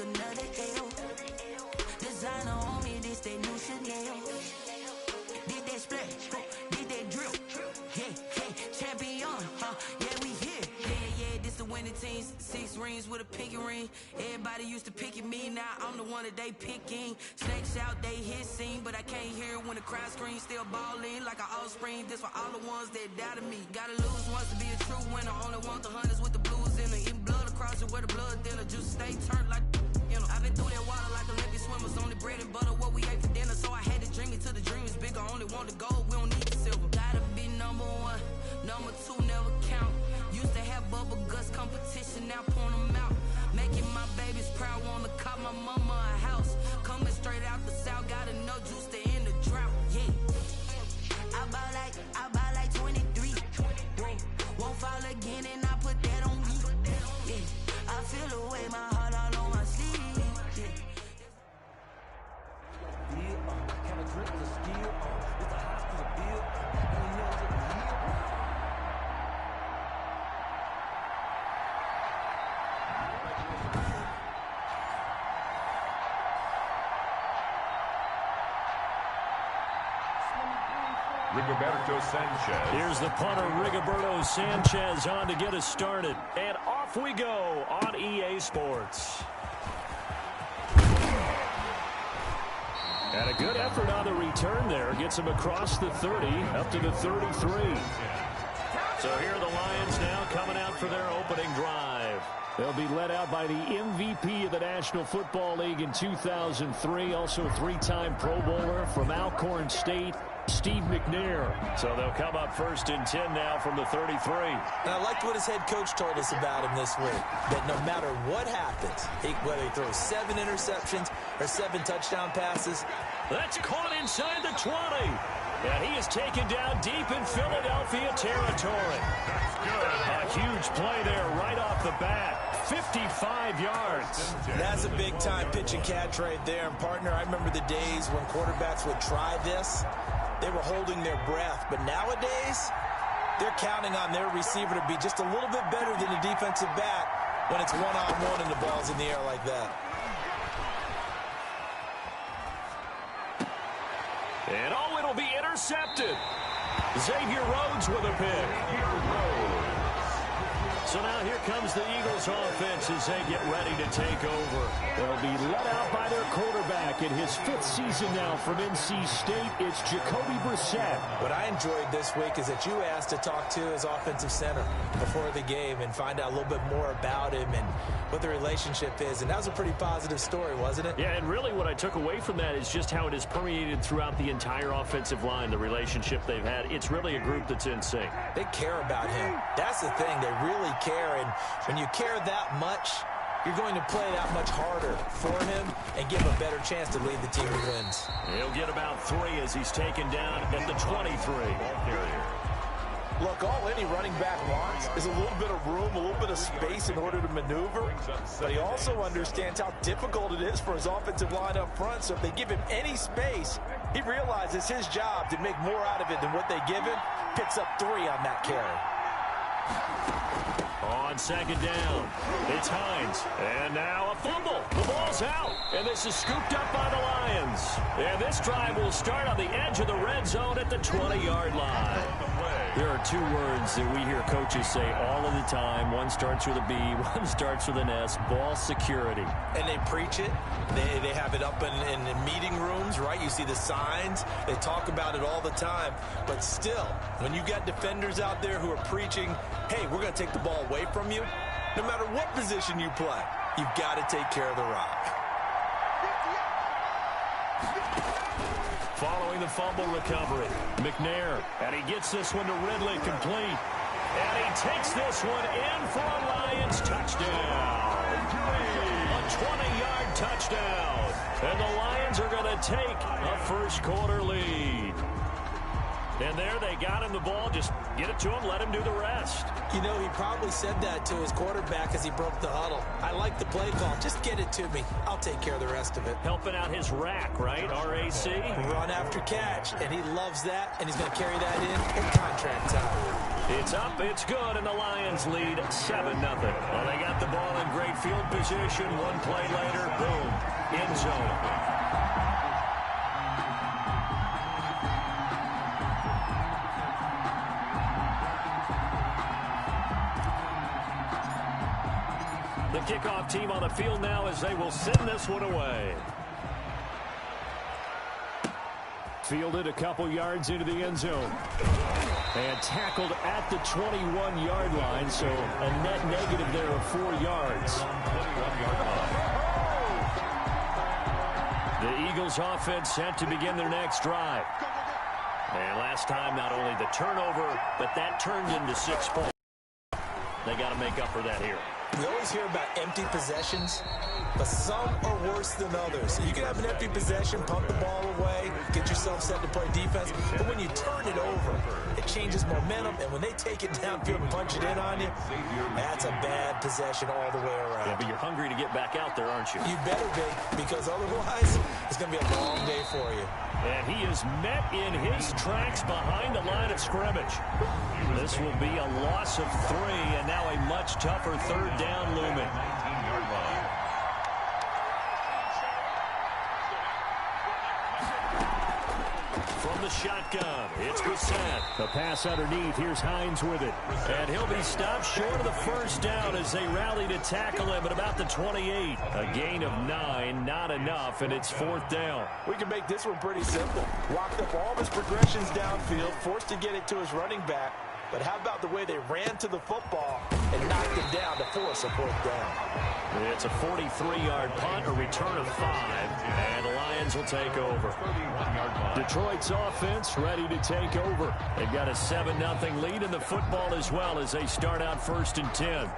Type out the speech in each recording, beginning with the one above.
another L. Designer on me, this that new Chanel. Did that splash, did that drip. Yeah, champion, yeah, we here. Yeah, this the winning team. 6 rings with a pinky ring. Everybody used to pick at me, now I'm the one that they picking. Snakes out, they hit scene, but I can't hear it when the crowd screams. Still balling like an offspring. This for all the ones that doubted me. Gotta lose once to be a true winner. Only want the hunters with the blues in it. Eating blood across it where the blood thinner. Just stay turned like, you know. I've been through that water like Olympic swimmers. Only bread and butter, what we ate for dinner. So I had to dream it till the dream is bigger. Only want the gold, we don't need the silver. Gotta be number 1, number 2 never count. Used to have bubble guts competition, now point them out. Making my babies proud, wanna cop my mama a house. Coming straight out the south, gotta know juice to end the drought. Yeah, I buy like 23. Won't fall again, and I put that on me. Yeah, I feel the way, my heart all on my sleeve. Yeah. Can I drink the steel? With the hospital bill, and you know the Rigoberto Sanchez. Here's the punter, Rigoberto Sanchez, on to get us started. And off we go on EA Sports. And a good effort on the return there. Gets him across the 30, up to the 33. So here are the Lions now coming out for their opening drive. They'll be led out by the MVP of the National Football League in 2003, also a 3-time Pro Bowler from Alcorn State, Steve McNair. So they'll come up first and 10 now from the 33. And I liked what his head coach told us about him this week, that no matter what happens, whether he throws 7 interceptions or 7 touchdown passes. That's caught inside the 20. And he is taken down deep in Philadelphia territory. That's good. A huge play there right off the bat. 55 yards. That's a big-time pitch and catch right there. And, partner, I remember the days when quarterbacks would try this. They were holding their breath. But nowadays, they're counting on their receiver to be just a little bit better than the defensive back when it's one-on-one and the ball's in the air like that. And oh, it'll be intercepted. Xavier Rhodes with a pick. So now here comes the Eagles offense as they get ready to take over. They'll be led out by their quarterback in his 5th season now from NC State. It's Jacoby Brissett. What I enjoyed this week is that you asked to talk to his offensive center before the game and find out a little bit more about him and what the relationship is. And that was a pretty positive story, wasn't it? Yeah, and really what I took away from that is just how it is permeated throughout the entire offensive line, the relationship they've had. It's really a group that's in sync. They care about him. That's the thing. They really care. And when you care that much, you're going to play that much harder for him and give him a better chance to lead the team to wins. He'll get about 3 as he's taken down at the 23. Look, all any running back wants is a little bit of room, a little bit of space in order to maneuver. But he also understands how difficult it is for his offensive line up front. So if they give him any space, he realizes his job to make more out of it than what they give him. Picks up 3 on that carry. On second down, it's Hines. And now a fumble. The ball's out. And this is scooped up by the Lions. And this drive will start on the edge of the red zone at the 20-yard line. There are 2 words that we hear coaches say all of the time. One starts with a B, one starts with an S. Ball security. And they preach it. They have it up in meeting rooms, right? You see the signs. They talk about it all the time. But still, when you got defenders out there who are preaching, hey, we're going to take the ball away from you, no matter what position you play, you've got to take care of the rock. Following the fumble recovery, McNair, and he gets this one to Ridley complete. And he takes this one in for a Lions touchdown. A 20-yard touchdown. And the Lions are going to take a first-quarter lead. And there they got him the ball. Just get it to him, let him do the rest. You know, he probably said that to his quarterback as he broke the huddle. I like the play call. Just get it to me. I'll take care of the rest of it. Helping out his rack, right? RAC. Run after catch. And he loves that. And he's going to carry that in contract time. It's up, it's good, and the Lions lead 7-0. Well, they got the ball in great field position. One play later, boom, end zone. The kickoff team on the field now as they will send this one away. Fielded a couple yards into the end zone. And tackled at the 21-yard line, so a net negative there of 4 yards. The Eagles offense set to begin their next drive. And last time, not only the turnover, but that turned into 6 points. They got to make up for that here. We always hear about empty possessions, but some are worse than others. You can have an empty possession, pump the ball away, get yourself set to play defense, but when you turn it over, it changes momentum, and when they take it downfield and punch it in on you, that's a bad possession all the way around. Yeah, but you're hungry to get back out there, aren't you? You better be, because otherwise, it's going to be a long day for you. And he is met in his tracks behind the line of scrimmage. This will be a loss of 3, and now a much tougher third down looming. From the shotgun, it's Brissett. The pass underneath. Here's Hines with it. And he'll be stopped short of the first down as they rally to tackle him at about the 28. A gain of 9, not enough, and it's 4th down. We can make this one pretty simple. Locked up all of his progressions downfield, forced to get it to his running back. But how about the way they ran to the football and knocked him down to force a 4th down? It's a 43-yard punt, a return of 5, and the Lions will take over. Detroit's offense ready to take over. They've got a 7-0 lead in the football as well as they start out 1st and 10.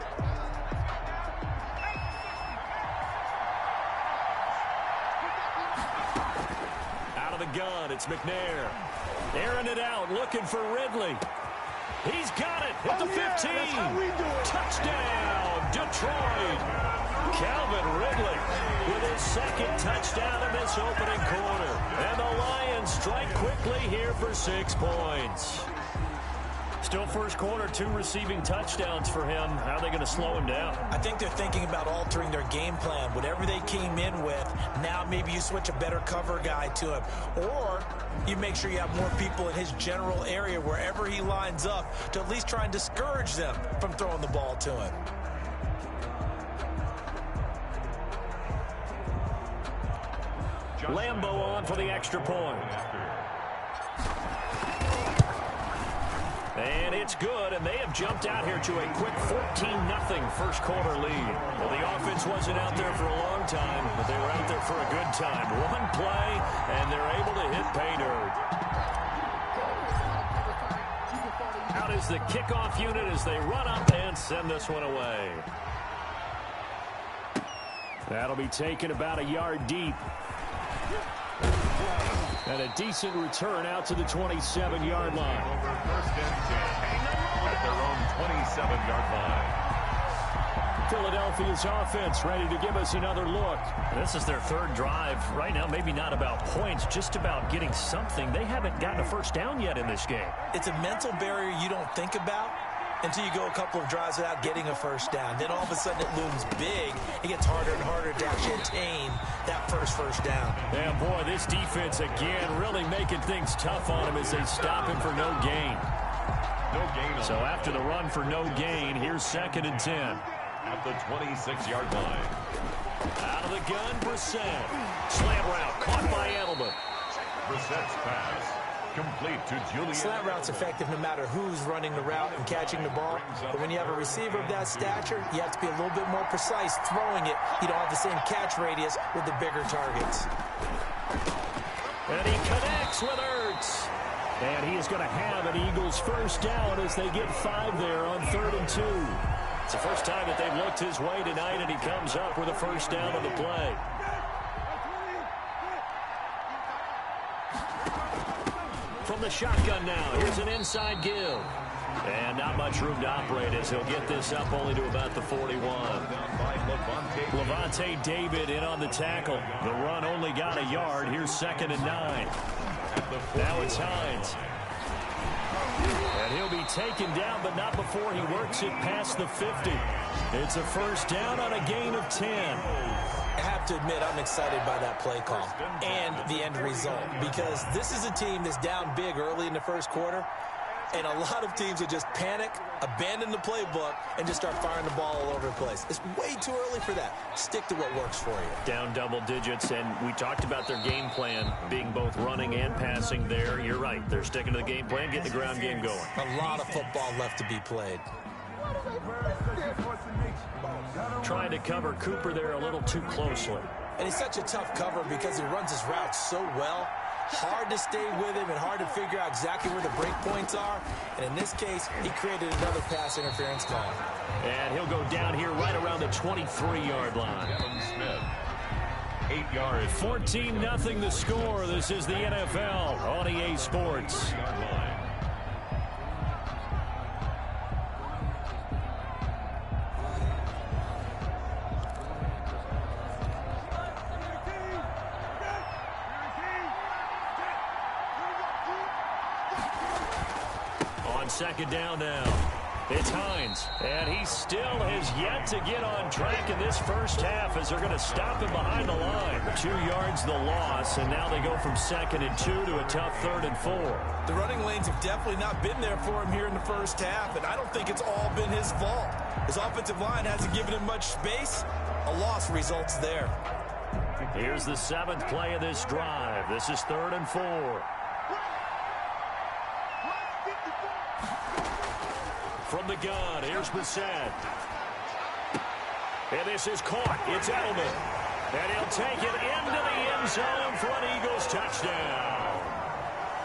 Out of the gun, it's McNair. Airing it out, looking for Ridley. He's got it at the 15. Touchdown, Detroit. Calvin Ridley with his 2nd touchdown in this opening quarter. And the Lions strike quickly here for 6 points. Still first quarter, 2 receiving touchdowns for him. How are they going to slow him down? I think they're thinking about altering their game plan. Whatever they came in with, now maybe you switch a better cover guy to him. Or you make sure you have more people in his general area wherever he lines up to at least try and discourage them from throwing the ball to him. Lambo on for the extra point. And it's good, and they have jumped out here to a quick 14-0 first quarter lead. Well, the offense wasn't out there for a long time, but they were out there for a good time. One play, and they're able to hit pay dirt. Out is the kickoff unit as they run up and send this one away. That'll be taken about a yard deep. And a decent return out to the 27-yard line. Over 1st and 10 at their own 27-yard line. Philadelphia's offense ready to give us another look. This is their 3rd drive. Right now, maybe not about points, just about getting something. They haven't gotten a first down yet in this game. It's a mental barrier you don't think about until you go a couple of drives without getting a first down. Then all of a sudden it looms big. It gets harder and harder to actually attain that first down. Yeah, boy, this defense again really making things tough on him as they stop him for no gain. No gain. So after the run for no gain, here's 2nd and 10. At the 26-yard line. Out of the gun, Brissett. Slant route caught by Edelman. Brissett's pass. Complete to Julian. Slant route's effective no matter who's running the route and catching the ball. But when you have a receiver of that stature, you have to be a little bit more precise throwing it. You don't have the same catch radius with the bigger targets. And he connects with Ertz. And he is going to have an Eagles first down as they get 5 there on 3rd and 2. It's the first time that they've looked his way tonight, and he comes up with a first down on the play. From the shotgun now, here's an inside give. And not much room to operate as he'll get this up only to about the 41. Levante David in on the tackle. The run only got a yard. Here's 2nd and 9. Now it's Hines. And he'll be taken down, but not before he works it past the 50. It's a first down on a gain of 10. I have to admit, I'm excited by that play call and the end result, because this is a team that's down big early in the first quarter, and a lot of teams will just panic, abandon the playbook, and just start firing the ball all over the place. It's way too early for that. Stick to what works for you. Down double digits, and we talked about their game plan being both running and passing there. You're right. They're sticking to the game plan, getting the ground game going. A lot of football left to be played. Trying to cover Cooper there a little too closely. And he's such a tough cover because he runs his route so well. Hard to stay with him and hard to figure out exactly where the break points are. And in this case, he created another pass interference call. And he'll go down here right around the 23-yard line. 8 yards. 14-0 the score. This is the NFL on EA Sports. Second down now. It's Hines, and he still has yet to get on track in this first half as they're going to stop him behind the line. 2 yards the loss, and now they go from 2nd and 2 to a tough 3rd and 4. The running lanes have definitely not been there for him here in the first half, and I don't think it's all been his fault. His offensive line hasn't given him much space. A loss results there. Here's the 7th play of this drive. This is 3rd and 4. From the gun, here's Brissett. And this is caught. It's Edelman. And he'll take it into the end zone for an Eagles touchdown.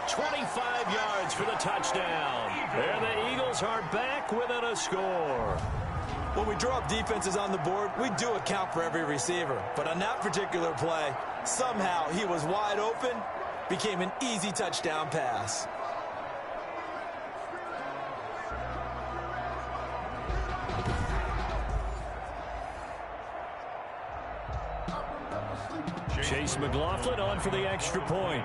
25 yards for the touchdown. And the Eagles are back within a score. When we draw up defenses on the board, we do account for every receiver. But on that particular play, somehow he was wide open, became an easy touchdown pass. Chase McLaughlin on for the extra point.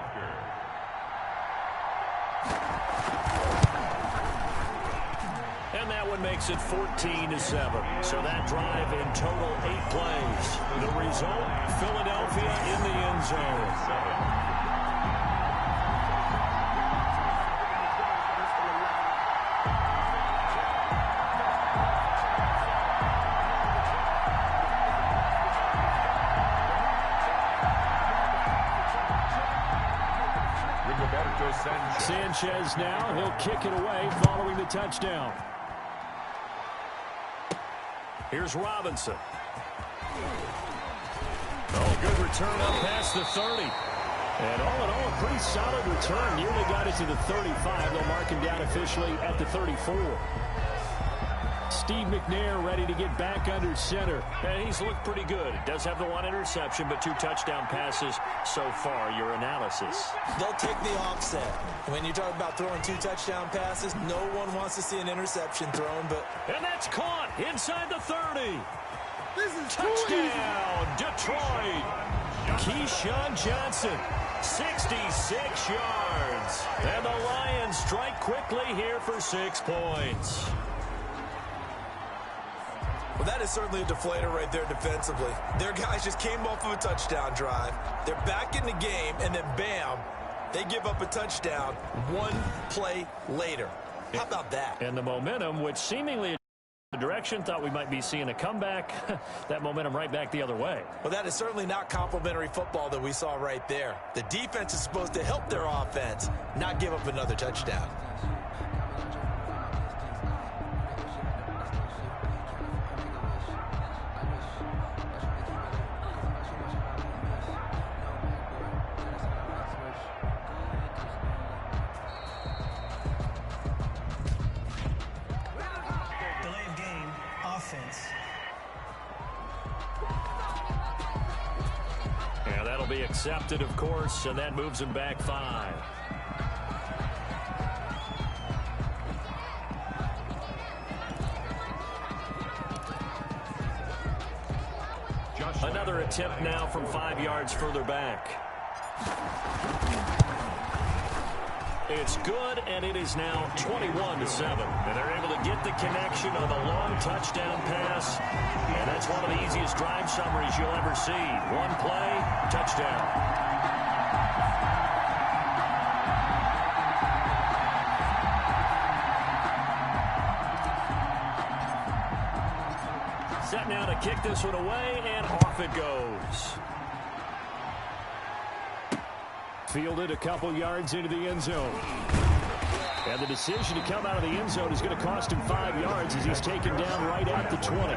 And that one makes it 14-7. So that drive in total 8 plays. The result, Philadelphia in the end zone. Sanchez now, he'll kick it away following the touchdown. Here's Robinson. Oh, good return up past the 30. And all in all, a pretty solid return. Nearly got it to the 35. They'll mark him down officially at the 34. Steve McNair ready to get back under center. And he's looked pretty good. Does have the 1 interception, but 2 touchdown passes so far. Your analysis. They'll take the offset. When you talk about throwing 2 touchdown passes, no one wants to see an interception thrown, but... And that's caught inside the 30. This is touchdown, Detroit. Keyshawn Johnson, 66 yards. And the Lions strike quickly here for 6 points. Well, that is certainly a deflator right there defensively. Their guys just came off of a touchdown drive. They're back in the game, and then bam, they give up a touchdown 1 play later. How about that? And the momentum, which seemingly the direction, thought we might be seeing a comeback. That momentum right back the other way. Well, that is certainly not complimentary football that we saw right there. The defense is supposed to help their offense, not give up another touchdown. Yeah, that'll be accepted, of course, and that moves him back 5. Another attempt now from 5 yards further back. It's good, and it is now 21-7. And they're able to get the connection on the long touchdown pass. And that's one of the easiest drive summaries you'll ever see. One play, touchdown. Set now to kick this one away, and off it goes. Fielded a couple yards into the end zone. And the decision to come out of the end zone is going to cost him 5 yards as he's taken down right at the 20.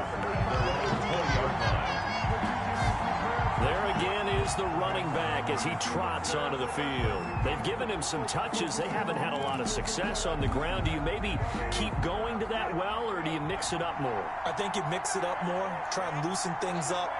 There again is the running back as he trots onto the field. They've given him some touches. They haven't had a lot of success on the ground. Do you maybe keep going to that well, or do you mix it up more? I think you mix it up more, try and loosen things up.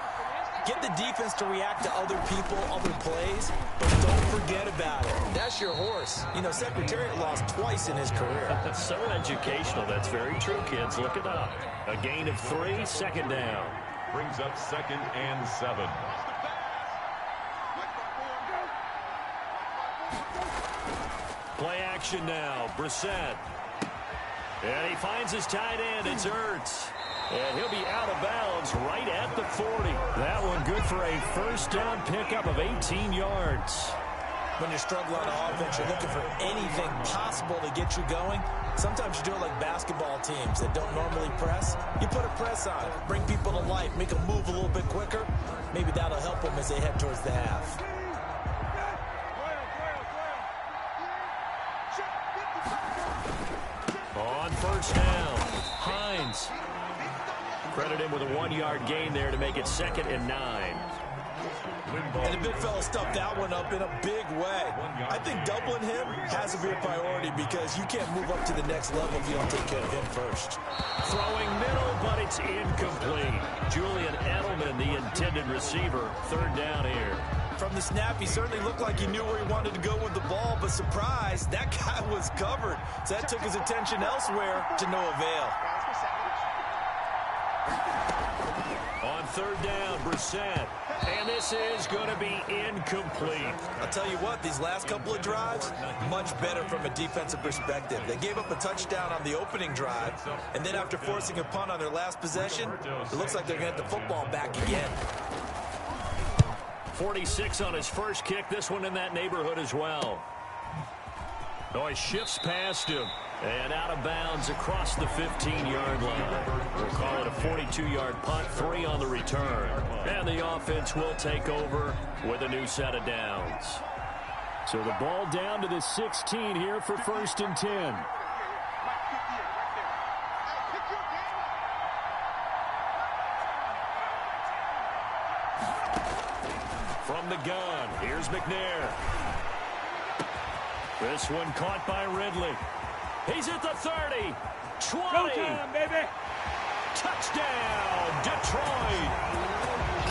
Get the defense to react to other people, other plays, but don't forget about it. That's your horse. You know, Secretariat lost twice in his career. That's so educational. That's very true, kids. Look it up. A gain of 3, second down. Brings up 2nd and 7. Play action now. Brissett. And he finds his tight end. It's Ertz. And he'll be out of bounds right at the 40. That one good for a first down pickup of 18 yards. When you're struggling on offense, you're looking for anything possible to get you going. Sometimes you do it like basketball teams that don't normally press. You put a press on it, bring people to life, make them move a little bit quicker. Maybe that'll help them as they head towards the half. On first down, Hines. Credit him with a 1-yard gain there to make it 2nd and 9. And the big fella stuffed that one up in a big way. I think doubling him has to be a priority because you can't move up to the next level if you don't take care of him first. Throwing middle, but it's incomplete. Julian Edelman, the intended receiver, 3rd down here. From the snap, he certainly looked like he knew where he wanted to go with the ball, but surprise, that guy was covered. So that took his attention elsewhere to no avail. On 3rd down, Brissett. And this is going to be incomplete. I'll tell you what, these last couple of drives, much better from a defensive perspective. They gave up a touchdown on the opening drive, and then after forcing a punt on their last possession, it looks like they're going to get the football back again. 46 on his first kick. This one in that neighborhood as well. Oh, he shifts past him. And out of bounds across the 15-yard line. We'll call it a 42-yard punt, 3 on the return. And the offense will take over with a new set of downs. So the ball down to the 16 here for 1st and 10. From the gun, here's McNair. This one caught by Ridley. He's at the 30, 20. Go time, baby. Touchdown, Detroit.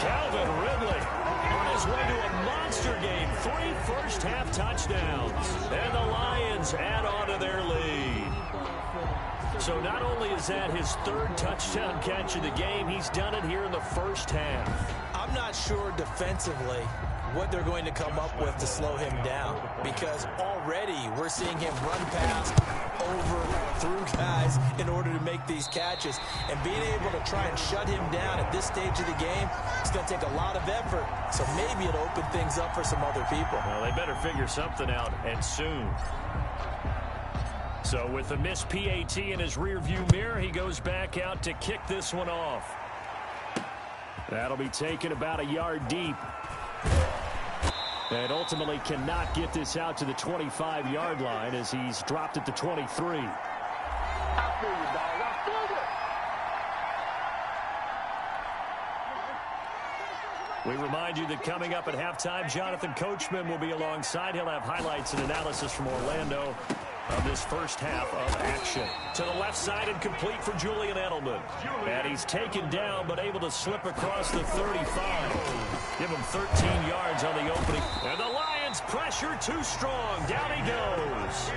Calvin Ridley on his way to a monster game. 3 first-half touchdowns. And the Lions add on to their lead. So not only is that his 3rd touchdown catch of the game, he's done it here in the first half. I'm not sure defensively what they're going to come up with to slow him down, because already we're seeing him run past, over, through guys in order to make these catches. And being able to try and shut him down at this stage of the game, it's going to take a lot of effort. So maybe it'll open things up for some other people. Well, they better figure something out, and soon. So with the missed PAT in his rearview mirror, he goes back out to kick this one off. That'll be taken about a yard deep. And ultimately cannot get this out to the 25-yard line as he's dropped at the 23. I feel you, dog. I feel you. We remind you that coming up at halftime, Jonathan Coachman will be alongside. He'll have highlights and analysis from Orlando of this first half of action. To the left side and complete for Julian Edelman. And he's taken down but able to slip across the 35. Give him 13 yards on the opening. And the Lions Lions pressure too strong. Down he goes.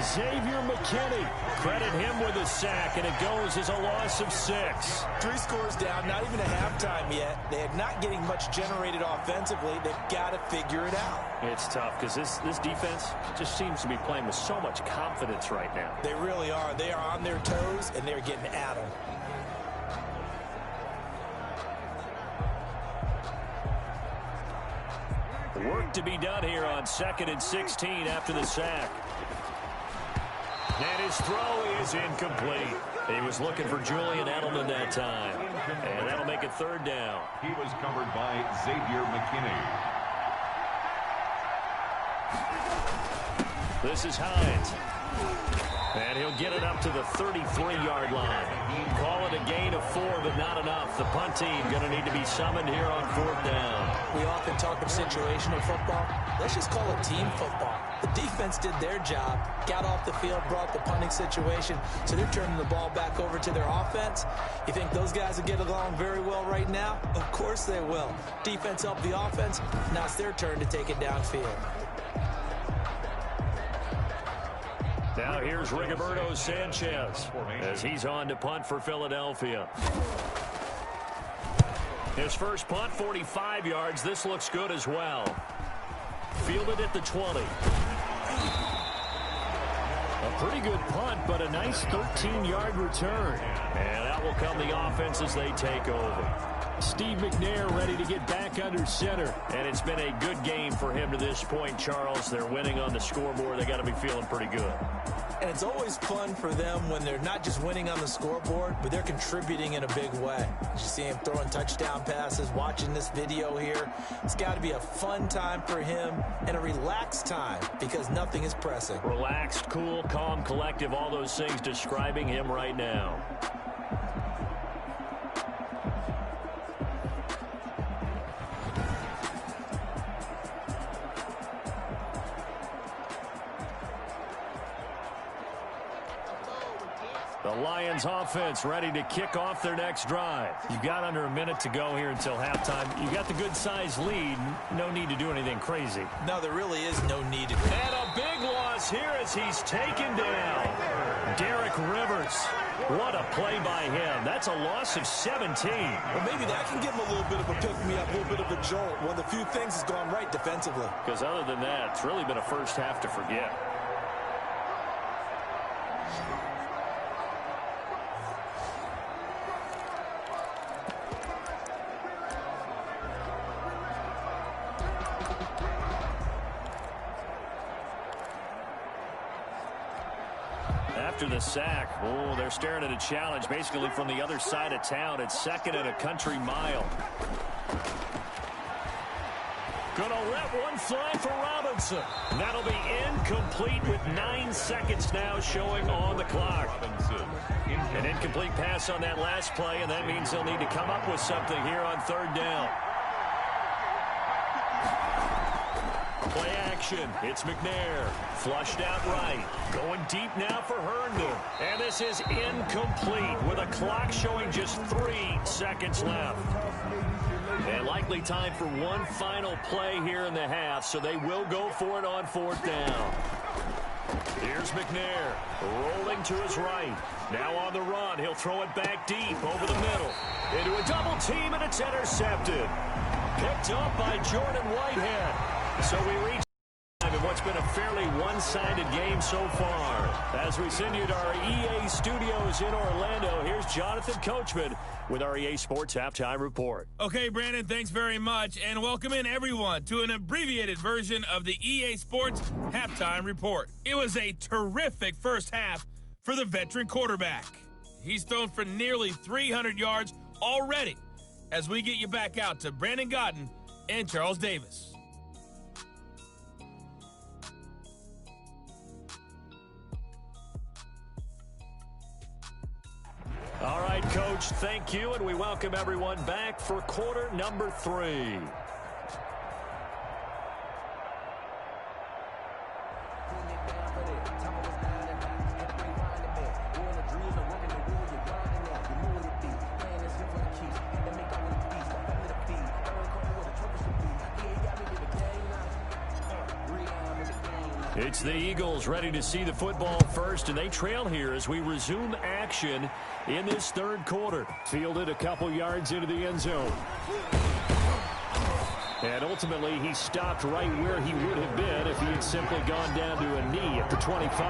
Xavier McKinney. Credit him with a sack, and it goes as a loss of 6. 3 scores down, not even a halftime yet. They are not getting much generated offensively. They've got to figure it out. It's tough because this defense just seems to be playing with so much confidence right now. They really are. They are on their toes, and they're getting at them. Work to be done here on 2nd and 16 after the sack. And his throw is incomplete. He was looking for Julian Edelman that time. And that'll make it 3rd down. He was covered by Xavier McKinney. This is Hines. And he'll get it up to the 33-yard line. Call it a gain of 4, but not enough. The punt team going to need to be summoned here on 4th down. We often talk of situational football. Let's just call it team football. The defense did their job, got off the field, brought the punting situation, so they're turning the ball back over to their offense. You think those guys will get along very well right now? Of course they will. Defense helped the offense. Now it's their turn to take it downfield. Now here's Rigoberto Sanchez as he's on to punt for Philadelphia. His first punt, 45 yards. This looks good as well. Fielded at the 20. A pretty good punt, but a nice 13-yard return. And out will come the offense as they take over. Steve McNair ready to get back under center. And it's been a good game for him to this point, Charles. They're winning on the scoreboard. They got to be feeling pretty good. And it's always fun for them when they're not just winning on the scoreboard, but they're contributing in a big way. You see him throwing touchdown passes, watching this video here. It's got to be a fun time for him and a relaxed time because nothing is pressing. Relaxed, cool, calm, collective, all those things describing him right now. The Lions offense ready to kick off their next drive. You've got under a minute to go here until halftime. You got the good-sized lead. No need to do anything crazy. No, there really is no need to. And a big loss here as he's taken down. Derek Rivers. What a play by him. That's a loss of 17. Well, maybe that can give him a little bit of a pick-me-up, a little bit of a jolt. One of the few things has gone right defensively. Because other than that, it's really been a first half to forget. After the sack, oh, they're staring at a challenge basically from the other side of town. It's 2nd and a country mile. Gonna let one fly for Robinson. That'll be incomplete with 9 seconds now showing on the clock. An incomplete pass on that last play, and that means they'll need to come up with something here on 3rd down. Play action. It's McNair. Flushed out right. Going deep now for Herndon. And this is incomplete with a clock showing just 3 seconds left. And likely time for one final play here in the half, so they will go for it on 4th down. Here's McNair rolling to his right. Now on the run. He'll throw it back deep over the middle. Into a double team, and it's intercepted. Picked up by Jordan Whitehead. So we reach in what's been a fairly one-sided game so far. As we send you to our EA studios in Orlando, here's Jonathan Coachman with our EA Sports Halftime Report. Okay, Brandon, thanks very much, and welcome in everyone to an abbreviated version of the EA Sports Halftime Report. It was a terrific first half for the veteran quarterback. He's thrown for nearly 300 yards already as we get you back out to Brandon Godden and Charles Davis. All right, Coach, thank you, and we welcome everyone back for quarter number 3. It's the Eagles ready to see the football first, and they trail here as we resume action in this third quarter. Fielded a couple yards into the end zone. And ultimately, he stopped right where he would have been if he had simply gone down to a knee at the 25.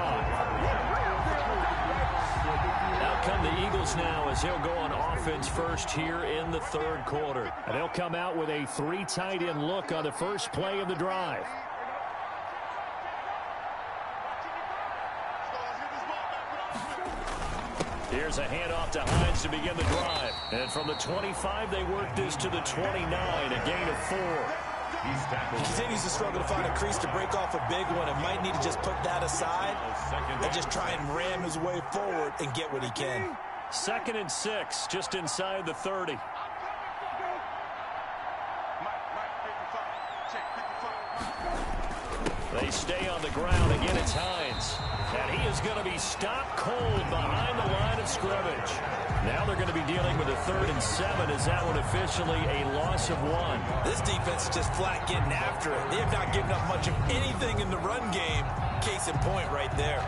Out come the Eagles now as they'll go on offense first here in the third quarter. And they'll come out with a 3 tight end look on the first play of the drive. Here's a handoff to Hines to begin the drive. And from the 25, they work this to the 29, a gain of 4. He continues to struggle to find a crease to break off a big one and might need to just put that aside and just try and ram his way forward and get what he can. 2nd and 6, just inside the 30. They stay on the ground. Again, it's Hines. And he is going to be stopped cold behind the line of scrimmage. Now they're going to be dealing with a 3rd and 7 as that one officially a loss of 1. This defense is just flat getting after it. They have not given up much of anything in the run game. Case in point right there.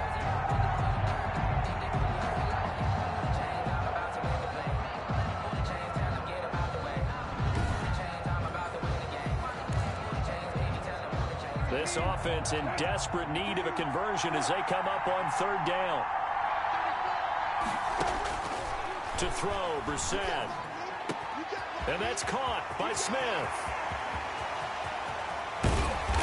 This offense in desperate need of a conversion as they come up on 3rd down. To throw, Brissett. And that's caught by Smith.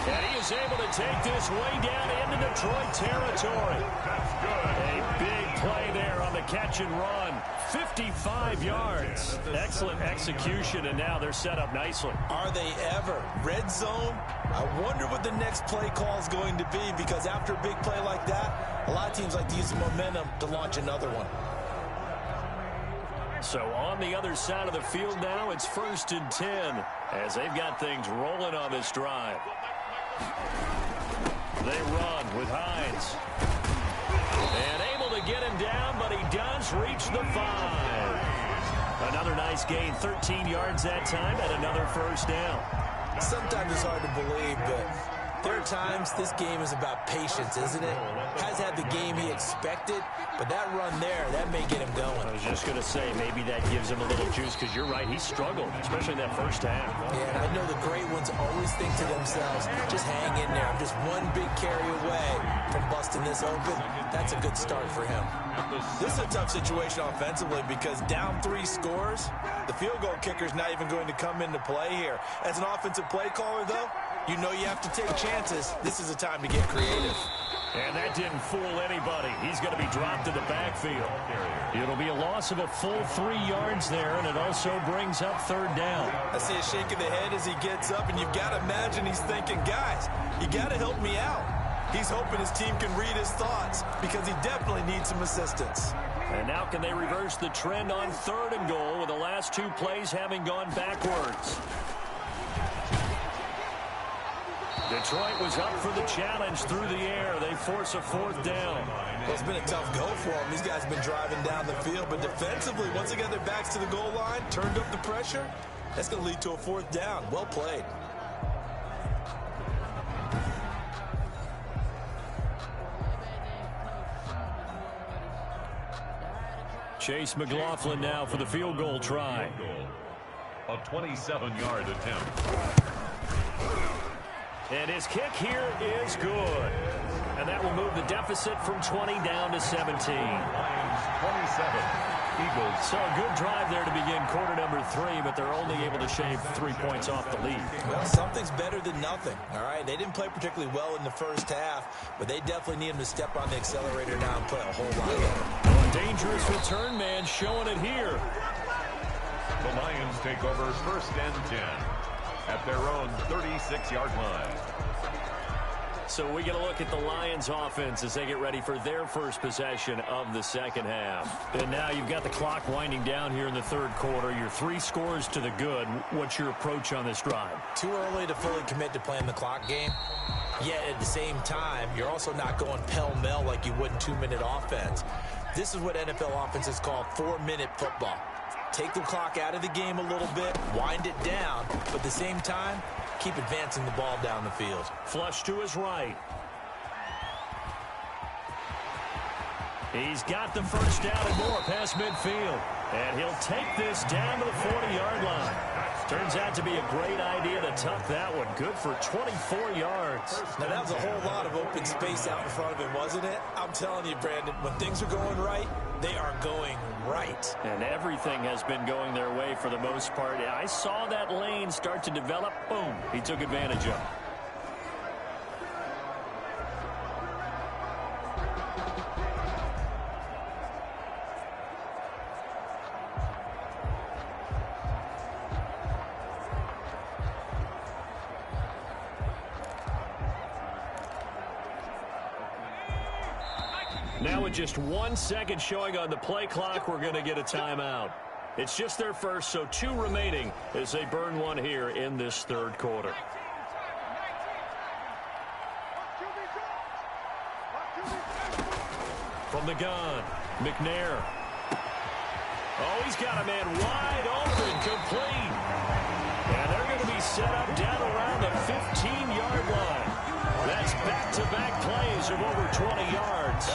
And he is able to take this way down into Detroit territory. That's good. A big play there on the catch and run. 55 yards. Excellent execution, and now they're set up nicely. Are they ever? Red zone? I wonder what the next play call is going to be, because after a big play like that, a lot of teams like to use the momentum to launch another one. So on the other side of the field now, it's 1st and 10 as they've got things rolling on this drive. They run with Hines. And able to get him down, but he does reach the 5. Another nice gain, 13 yards that time, and another 1st down. Sometimes it's hard to believe, but there are times this game is about patience, isn't it? Has had the game he expected, but that run there, that may get him going. I was just going to say, maybe that gives him a little juice, because you're right, he struggled, especially in that first half. Yeah, and I know the great ones always think to themselves, just hang in there. I'm just one big carry away from busting this open. That's a good start for him. This is a tough situation offensively because down 3 scores, the field goal kicker's not even going to come into play here. As an offensive play caller, though, you know you have to take chances. This is a time to get creative. And that didn't fool anybody. He's going to be dropped in the backfield. It'll be a loss of a full 3 yards there, and it also brings up 3rd down. I see a shake of the head as he gets up, and you've got to imagine he's thinking, guys, you got to help me out. He's hoping his team can read his thoughts because he definitely needs some assistance. And now can they reverse the trend on 3rd and goal with the last 2 plays having gone backwards? Detroit was up for the challenge through the air. They force a 4th down. Well, it's been a tough go for them. These guys have been driving down the field, but defensively, once they got their backs to the goal line, turned up the pressure, that's going to lead to a 4th down. Well played. Chase McLaughlin now for the field goal try. A 27-yard attempt. And his kick here is good. And that will move the deficit from 20 down to 17. Lions 27. Eagles. So a good drive there to begin quarter number 3, but they're only able to shave 3 points off the lead. Well, something's better than nothing, all right? They didn't play particularly well in the first half, but they definitely need him to step on the accelerator now and play a whole lot better. Well, a dangerous return man showing it here. The Lions take over 1st and 10 at their own 36-yard line. So we get a look at the Lions offense as they get ready for their first possession of the second half. And now you've got the clock winding down here in the 3rd quarter. You're 3 scores to the good. What's your approach on this drive? Too early to fully commit to playing the clock game. Yet at the same time, you're also not going pell-mell like you would in 2-minute offense. This is what NFL offenses call 4-minute football. Take the clock out of the game a little bit, wind it down, but at the same time, keep advancing the ball down the field. Flush to his right. He's got the first down and more past midfield. And he'll take this down to the 40-yard line. Turns out to be a great idea to tuck that one. Good for 24 yards. Now, that was a whole lot of open space out in front of him, wasn't it? I'm telling you, Brandon, when things are going right, they are going right. And everything has been going their way for the most part. I saw that lane start to develop. Boom. He took advantage of it. Now with just 1 second showing on the play clock, we're going to get a timeout. It's just their first, so 2 remaining as they burn one here in this third quarter. From the gun, McNair. Oh, he's got a man wide open, complete. And they're going to be set up down around the 15-yard line. That's back-to-back plays of over 20 yards.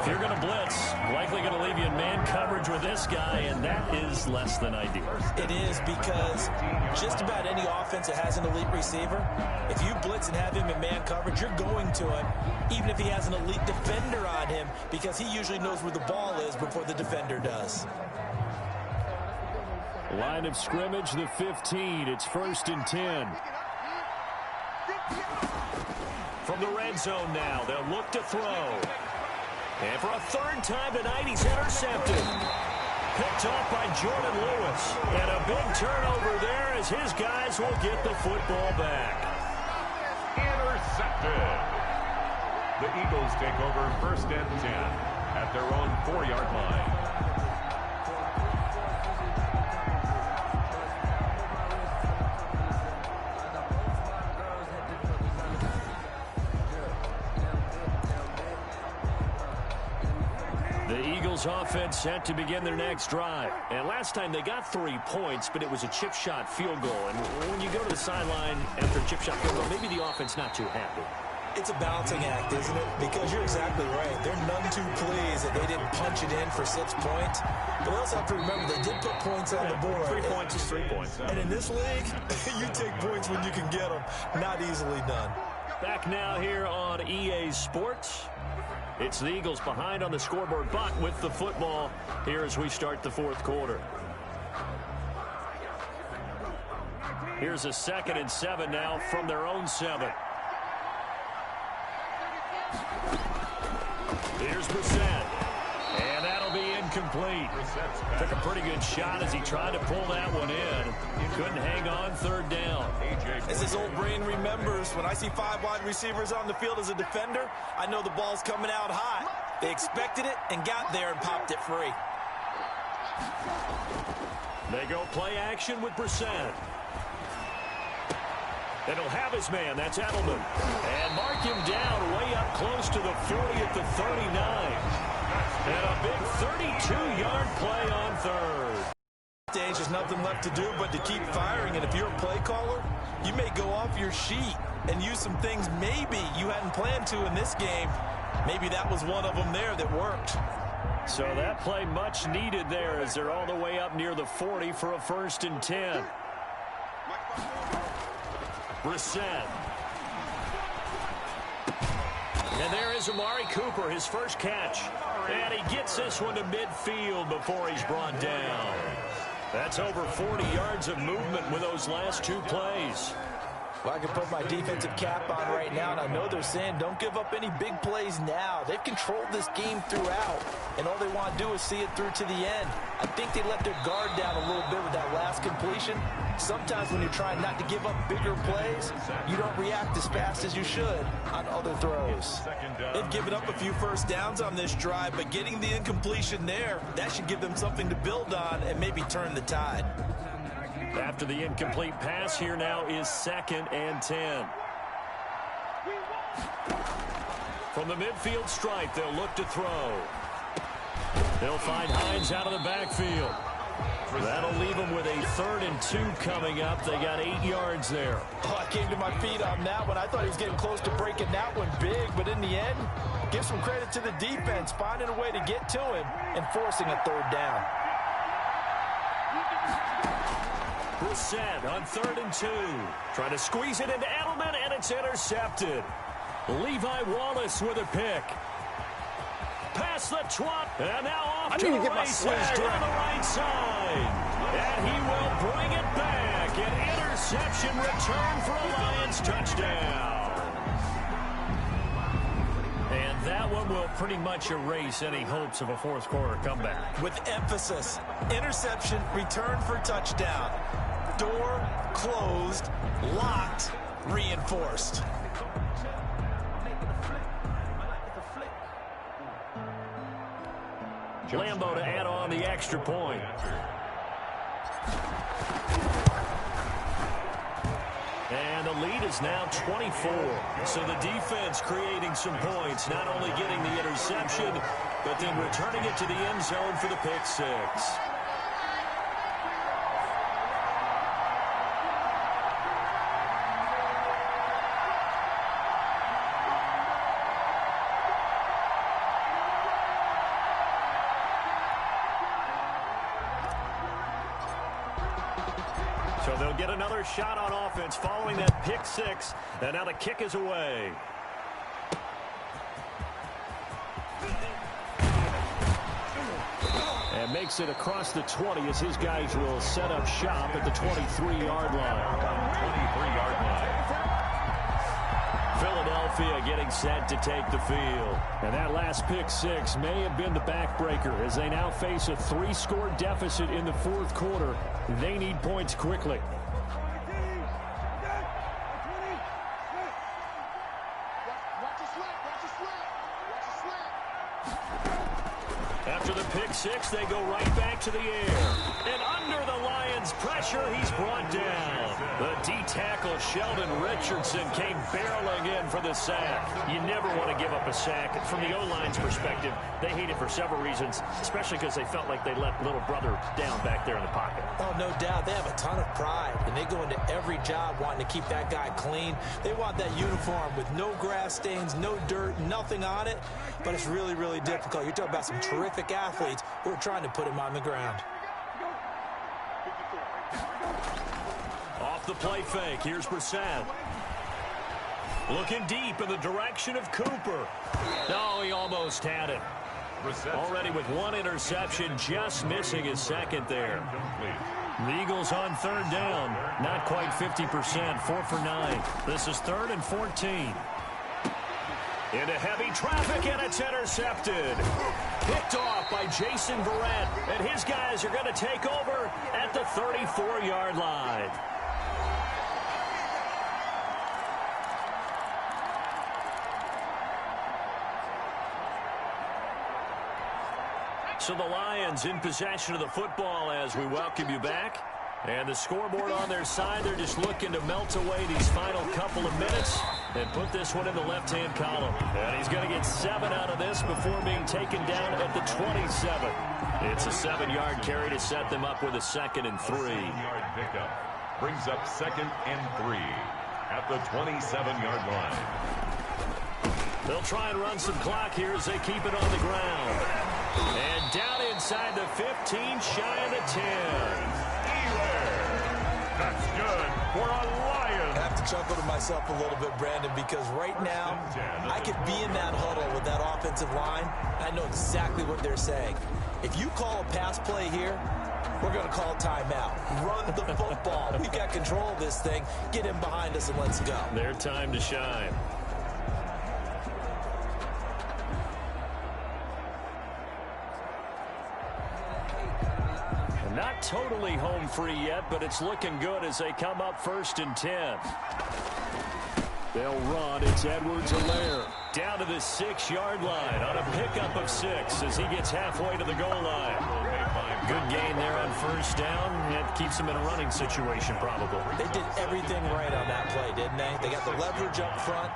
If you're going to blitz, likely going to leave you in man coverage with this guy, and that is less than ideal. It is, because just about any offense that has an elite receiver, if you blitz and have him in man coverage, you're going to him, even if he has an elite defender on him, because he usually knows where the ball is before the defender does. Line of scrimmage, the 15. It's 1st and 10. From the red zone now, they'll look to throw. And for a third time tonight, he's intercepted. Picked off by Jordan Lewis. And a big turnover there as his guys will get the football back. Intercepted. The Eagles take over 1st and 10 at their own 4-yard line. Offense set to begin their next drive. And last time they got 3 points, but it was a chip shot field goal. And when you go to the sideline after a chip shot field goal, maybe the offense not too happy. It's a balancing act, isn't it? Because you're exactly right. They're none too pleased that they didn't punch it in for 6 points. But they also have to remember they did put points on the board. 3 points is 3 points. And in this league, you take points when you can get them. Not easily done. Back now here on EA Sports. It's the Eagles behind on the scoreboard, but with the football here as we start the 4th quarter. Here's a 2nd and 7 now from their own 7. Here's Brissett. And that'll be incomplete. Took a pretty good shot as he tried to pull that one in. Couldn't hang on 3rd down. As his old brain remembers, when I see 5 wide receivers on the field as a defender, I know the ball's coming out hot. They expected it and got there and popped it free. They go play action with Brissett. And he'll have his man. That's Edelman. And mark him down way up close to the 40 at the 39. And a big 32-yard play on 3rd. There's nothing left to do but to keep firing. And if you're a play caller, you may go off your sheet and use some things maybe you hadn't planned to in this game. Maybe that was one of them there that worked. So that play much needed there as they're all the way up near the 40 for a 1st and 10. Brissett. And there is Amari Cooper, his first catch. And he gets this one to midfield before he's brought down. That's over 40 yards of movement with those last 2 plays. Well, I can put my defensive cap on right now, and I know they're saying don't give up any big plays now. They've controlled this game throughout, and all they want to do is see it through to the end. I think they let their guard down a little bit with that last completion. Sometimes when you're trying not to give up bigger plays, you don't react as fast as you should on other throws. They've given up a few first downs on this drive, but getting the incompletion there, that should give them something to build on and maybe turn the tide. After the incomplete pass, here now is 2nd and 10. From the midfield stripe, they'll look to throw. They'll find Hines out of the backfield. That'll leave them with a 3rd and 2 coming up. They got 8 yards there. Oh, I came to my feet on that one. I thought he was getting close to breaking that one big, but in the end, give some credit to the defense, finding a way to get to him and forcing a 3rd down. Brissett on 3rd and 2. Trying to squeeze it into Edelman, and it's intercepted. Levi Wallace with a pick. Past the 20, and now off to the races down the right side. And he will bring it back. An interception return for a Lions touchdown. And that one will pretty much erase any hopes of a 4th quarter comeback. With emphasis, interception, return for touchdown. Door closed, locked, reinforced. Lambo to add on the extra point. And the lead is now 24. So the defense creating some points, not only getting the interception, but then returning it to the end zone for the pick 6. So they'll get another shot on offense following that pick 6. And now the kick is away. And makes it across the 20 as his guys will set up shop at the 23-yard line. 23-yard line. Philadelphia getting set to take the field. And that last pick 6 may have been the backbreaker as they now face a 3-score deficit in the 4th quarter. They need points quickly. After the pick 6, they go right back to the air. And under the Lions' pressure, he's brought down. The D-tackle Sheldon Richardson came barreling in for the sack. You never want to give up a sack. From the O-line's perspective, they hate it for several reasons, especially because they felt like they let little brother down back there in the pocket. Oh, no doubt. They have a ton of pride, and they go into every job wanting to keep that guy clean. They want that uniform with no grass stains, no dirt, nothing on it. But it's really, really difficult. You're talking about some terrific athletes who are trying to put him on the ground. Off the play fake, here's Brissett. Looking deep in the direction of Cooper. No, he almost had it. Already with 1 interception, just missing his 2nd there. The Eagles on 3rd down. Not quite 50%, 4 for 9. This is 3rd and 14. Into heavy traffic, and it's intercepted. Picked off by Jason Verrett, and his guys are going to take over at the 34-yard line. So the Lions in possession of the football as we welcome you back. And the scoreboard on their side, they're just looking to melt away these final couple of minutes and put this one in the left-hand column. And he's going to get 7 out of this before being taken down at the 27. It's a 7-yard carry to set them up with a 2nd and 3. 7-yard pickup brings up 2nd and 3 at the 27-yard line. They'll try and run some clock here as they keep it on the ground. And down inside the 15, shy of the 10. That's good for a Lion. I have to chuckle to myself a little bit, Brandon, because right now I could be in that huddle with that offensive line. I know exactly what they're saying. If you call a pass play here, we're going to call timeout. Run the football. We've got control of this thing. Get him behind us and let's go. Their time to shine. Not totally home free yet, but it's looking good as they come up 1st and 10. They'll run. It's Edwards-Helaire down to the 6-yard line on a pickup of 6 as he gets halfway to the goal line. Good gain there on 1st down. It keeps them in a running situation, probably. They did everything right on that play, didn't they? They got the leverage up front,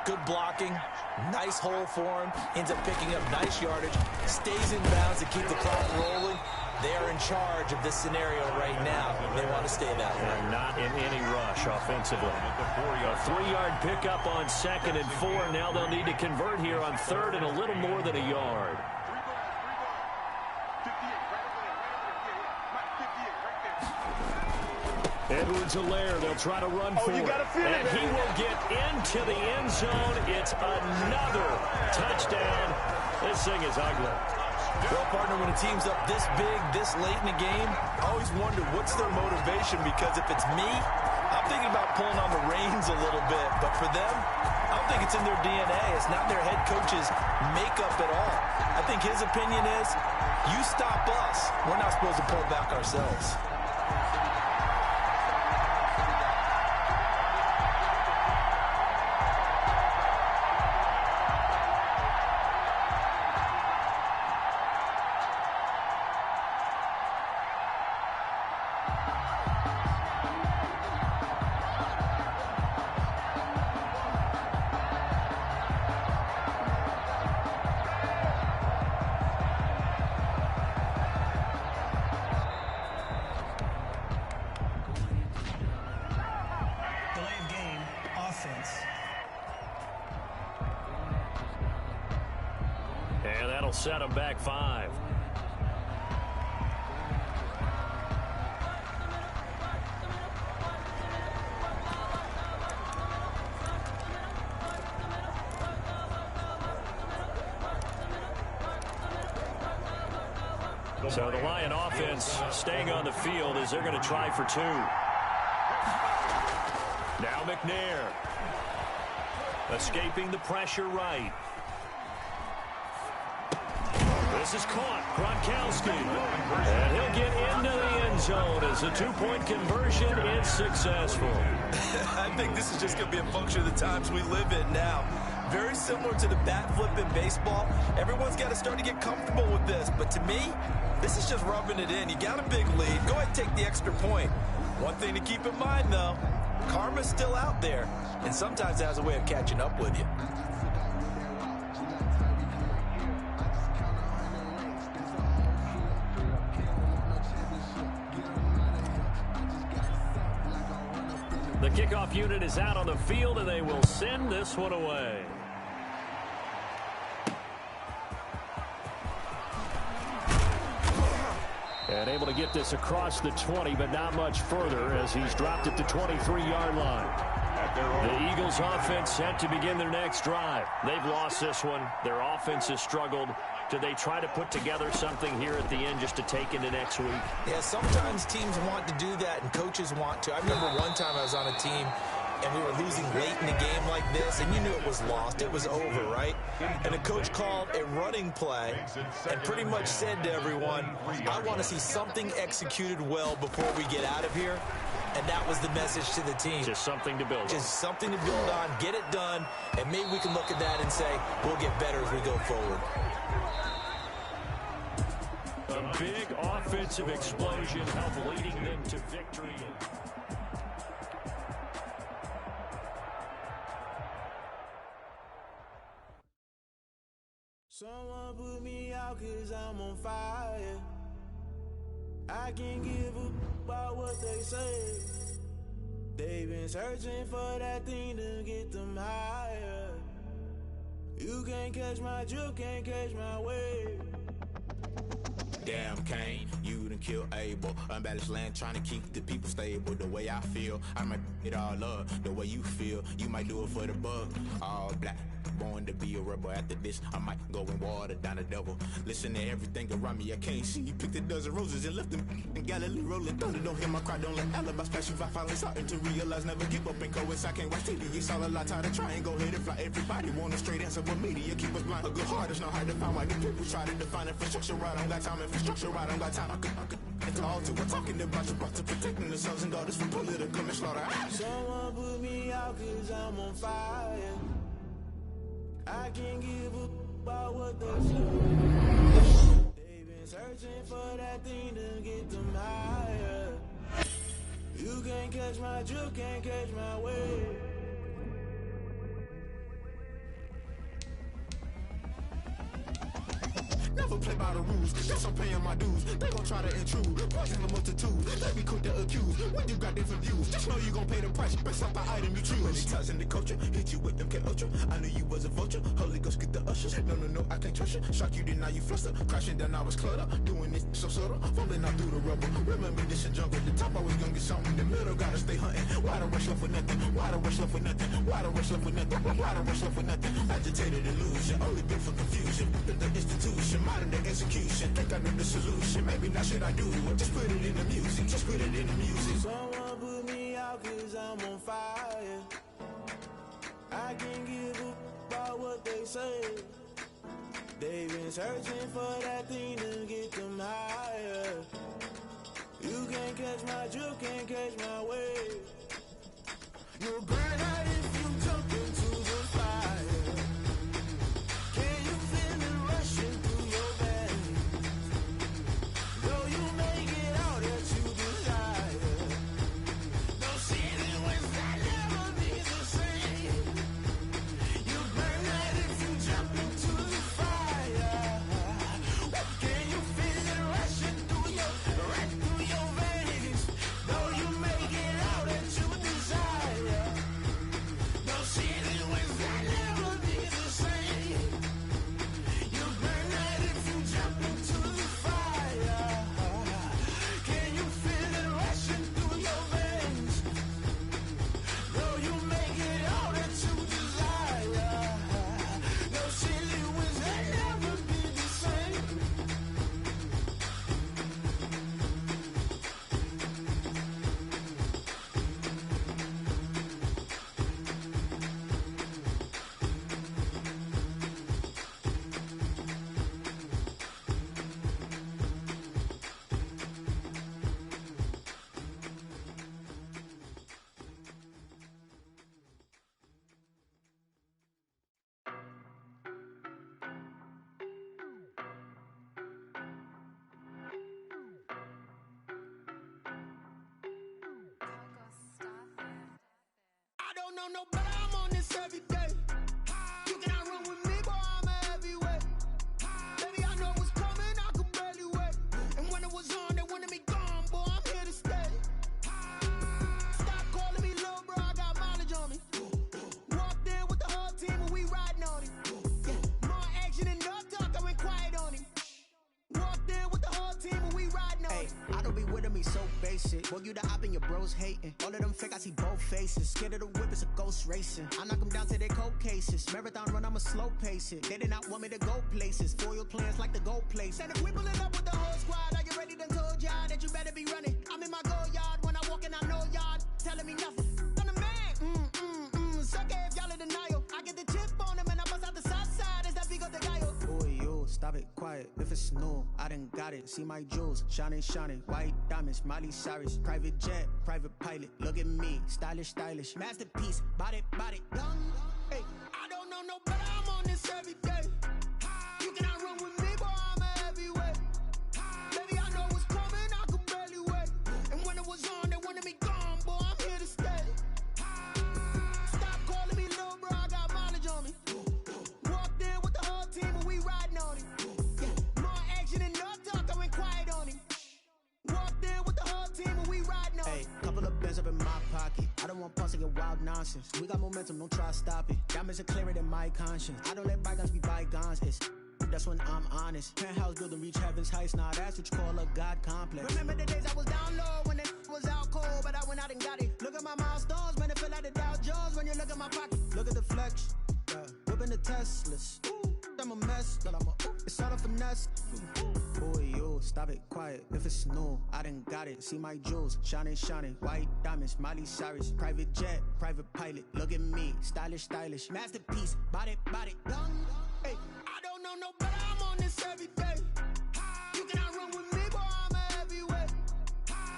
good blocking, nice hole for him, ends up picking up nice yardage, stays in bounds to keep the clock rolling. They are in charge of this scenario right now. They want to stay that way. And not in any rush offensively. A 3-yard pickup on 2nd and 4. Now they'll need to convert here on 3rd and a little more than a yard. Edwards-Helaire, they'll try to run for it. And he will get into the end zone. It's another touchdown. This thing is ugly. Well, partner, when a team's up this big, this late in the game, I always wonder what's their motivation, because if it's me, I'm thinking about pulling on the reins a little bit. But for them, I don't think it's in their DNA. It's not their head coach's makeup at all. I think his opinion is, you stop us, we're not supposed to pull back ourselves. And that'll set them back 5. So the Lion offense staying on the field as they're going to try for 2. Now McNair. Escaping the pressure right. This is caught. Gronkowski. And he'll get into the end zone as a 2-point conversion is successful. I think this is just going to be a function of the times we live in now. Very similar to the bat flip in baseball. Everyone's got to start to get comfortable with this. But to me, this is just rubbing it in. You got a big lead. Go ahead and take the extra point. One thing to keep in mind, though, karma's still out there. And sometimes it has a way of catching up with you. The kickoff unit is out on the field, and they will send this one away. And able to get this across the 20, but not much further as he's dropped at the 23-yard line. The Eagles offense set to begin their next drive. They've lost this one. Their offense has struggled. Do they try to put together something here at the end just to take into next week? Yeah, sometimes teams want to do that and coaches want to. I remember one time I was on a team and we were losing late in the game like this, and you knew it was lost. It was over, right? And the coach called a running play and pretty much said to everyone, I want to see something executed well before we get out of here. And that was the message to the team. Just something to build on. Just something to build on, get it done, and maybe we can look at that and say, we'll get better as we go forward. A big offensive explosion helped leading them to victory. Someone put me out 'cause I'm on fire. I can't give a about what they say. They've been searching for that thing to get them higher. You can't catch my drift, can't catch my wave. Damn, Kane, you done killed Abel. Unbalanced land, trying to keep the people stable. The way I feel, I might it all up. The way you feel, you might do it for the bug. All black, born to be a rebel. After this, I might go and water down the devil. Listen to everything around me, I can't see. Picked a dozen roses and left them in Galilee rolling thunder. Don't hear my cry, don't let alibis flash. If I finally starting to realize, never give up and coincide. I can't watch TV, it's all a lot. Tired of trying, go ahead and fly. Everybody want a straight answer, but media keep us blind. A good heart is not hard to find. Why the people try to define infrastructure right? I don't got time, infrastructure right? I don't got time. I could it's all to we're talking about to protecting the sons and daughters from political and slaughter. Someone put me out 'cause I'm on fire. I can't give a about what they say. They've been searching for that thing to get them higher. You can't catch my drift, can't catch my wave. No never play by the rules. Guess I'm paying my dues. They gon' try to intrude, poison the multitude. They be quick to accuse when you got different views. Just know you gon' pay the price based off the item you choose. Many times in the culture, hit you with MK Ultra. I knew you was a vulture. Holy Ghost get the ushers. No, I can't trust you. Shock you, then now you fluster. Crashing down, I was cluttered. Doing this so subtle, fumbling out through the rubble. Remember this a jungle. The top always gonna get something. The middle gotta stay hunting. Why the rush left with nothing? Why the rush left with nothing? Why the rush left with nothing? Why the rush left with nothing? Agitated illusion, only been for confusion. The institution, modern day execution. Think I know the solution. Maybe now should I do it? Just put it in the music. Just put it in the music. Someone put me out 'cause I'm on fire. I can't give up about what they say. They've been searching for that thing to get them higher. You can't catch my drift, can't catch my wave. You'll burn out if you jump into the fire. Can you feel it rushing through your veins? Though you make it out that you desire. No ceiling wins that never be the same. You burn out if you jump into the fire. Can you feel it rushing through your veins? Though you make it out that you desire. No ceiling wins that never be the same. You burn out if you jump into the fire. Can you feel it rushing through your veins? Though you make it out that you desire. No ceiling wins that never be the same. I don't know no better, I'm on this every day. You cannot run with me, boy, I'm a heavyweight. Baby, I know what's coming, I could barely wait. And when it was on, they wanted me gone, boy, I'm here to stay. Stop calling me little bro, I got mileage on me. Walked in with the whole team and we riding on it. More action and no talk, I went quiet on him. Walked in with the whole team and we riding on it. I don't be with me so basic. Boy, you the op and your bros hating. All of them fake, I see both faces. Scared of the whip, it's a ghost racing. I knock them down to their cold cases. Marathon run, I'ma slow pace it. They did not want me to go places. Foil plans like the go place. And if we pulling up with the whole squad, are you ready? Done told y'all that you better be running. I'm in my go yard when I walk in, I know y'all telling me nothing. I'm the man. Suck it if y'all in denial. I get the chip on them and I bust out the south side. It's that Vigo de Gallo. Boy, yo, stop it, quiet. If it's new, I done got it. See my jewels, shining, shining. White diamonds, Miley Cyrus. Private jet, private pilot. Look at me, stylish, stylish. Masterpiece, body, done. Hey, I don't know no better, I'm on this every day. You cannot run with me, boy, I'm a heavyweight. Baby, I know what's coming, I could barely wait. And when it was on, they wanted me gone, boy, I'm here to stay. Stop calling me little bro, I got mileage on me. Walked in with the whole team and we riding on it. More action and no talk, I went quiet on him. Walked in with the whole team and we riding on it. Hey, couple of bands up in my pocket. I don't want pause to get wild nonsense. We got momentum, don't try to stop it. Diamonds are clearer than my conscience. I don't let bygones be bygones. It's that's when I'm honest. Penthouse building reach heaven's heights. Nah, that's what you call a God complex. Remember the days I was down low when it was out cold, but I went out and got it. Look at my milestones, man, it feel like the Dow Jones when you look at my pocket. Look at the flex, whipping the Teslas. I'm a mess, but it's all a finesse. Boy, yo, stop it, quiet. If it's new, I done got it. See my jewels, shining, shining. White diamonds, Miley Cyrus. Private jet, private pilot. Look at me, stylish, stylish. Masterpiece, body, done. Hey, I don't know no better, I'm on this every day. You cannot run with me, boy, I'm a heavyweight.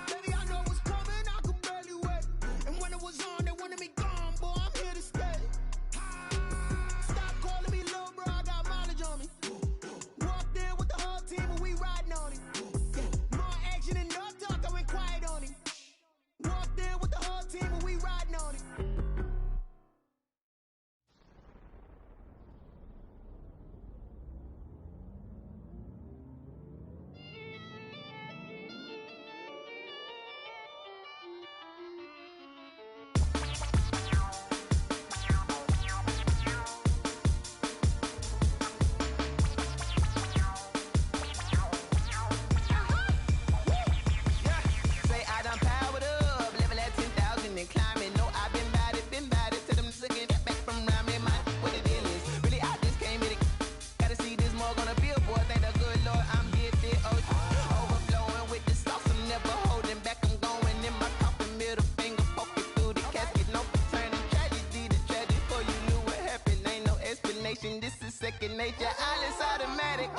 Baby, I know what's coming, I could barely wait. And when it was on, they wanted me gone, boy, I'm here to stay. Stop calling me little bro, I got mileage on me. Walked in with the whole team and we riding on it. More action and no talk, I went quiet on him. Walked in with the whole team and we riding on it. station. This is second nature. All is automatic.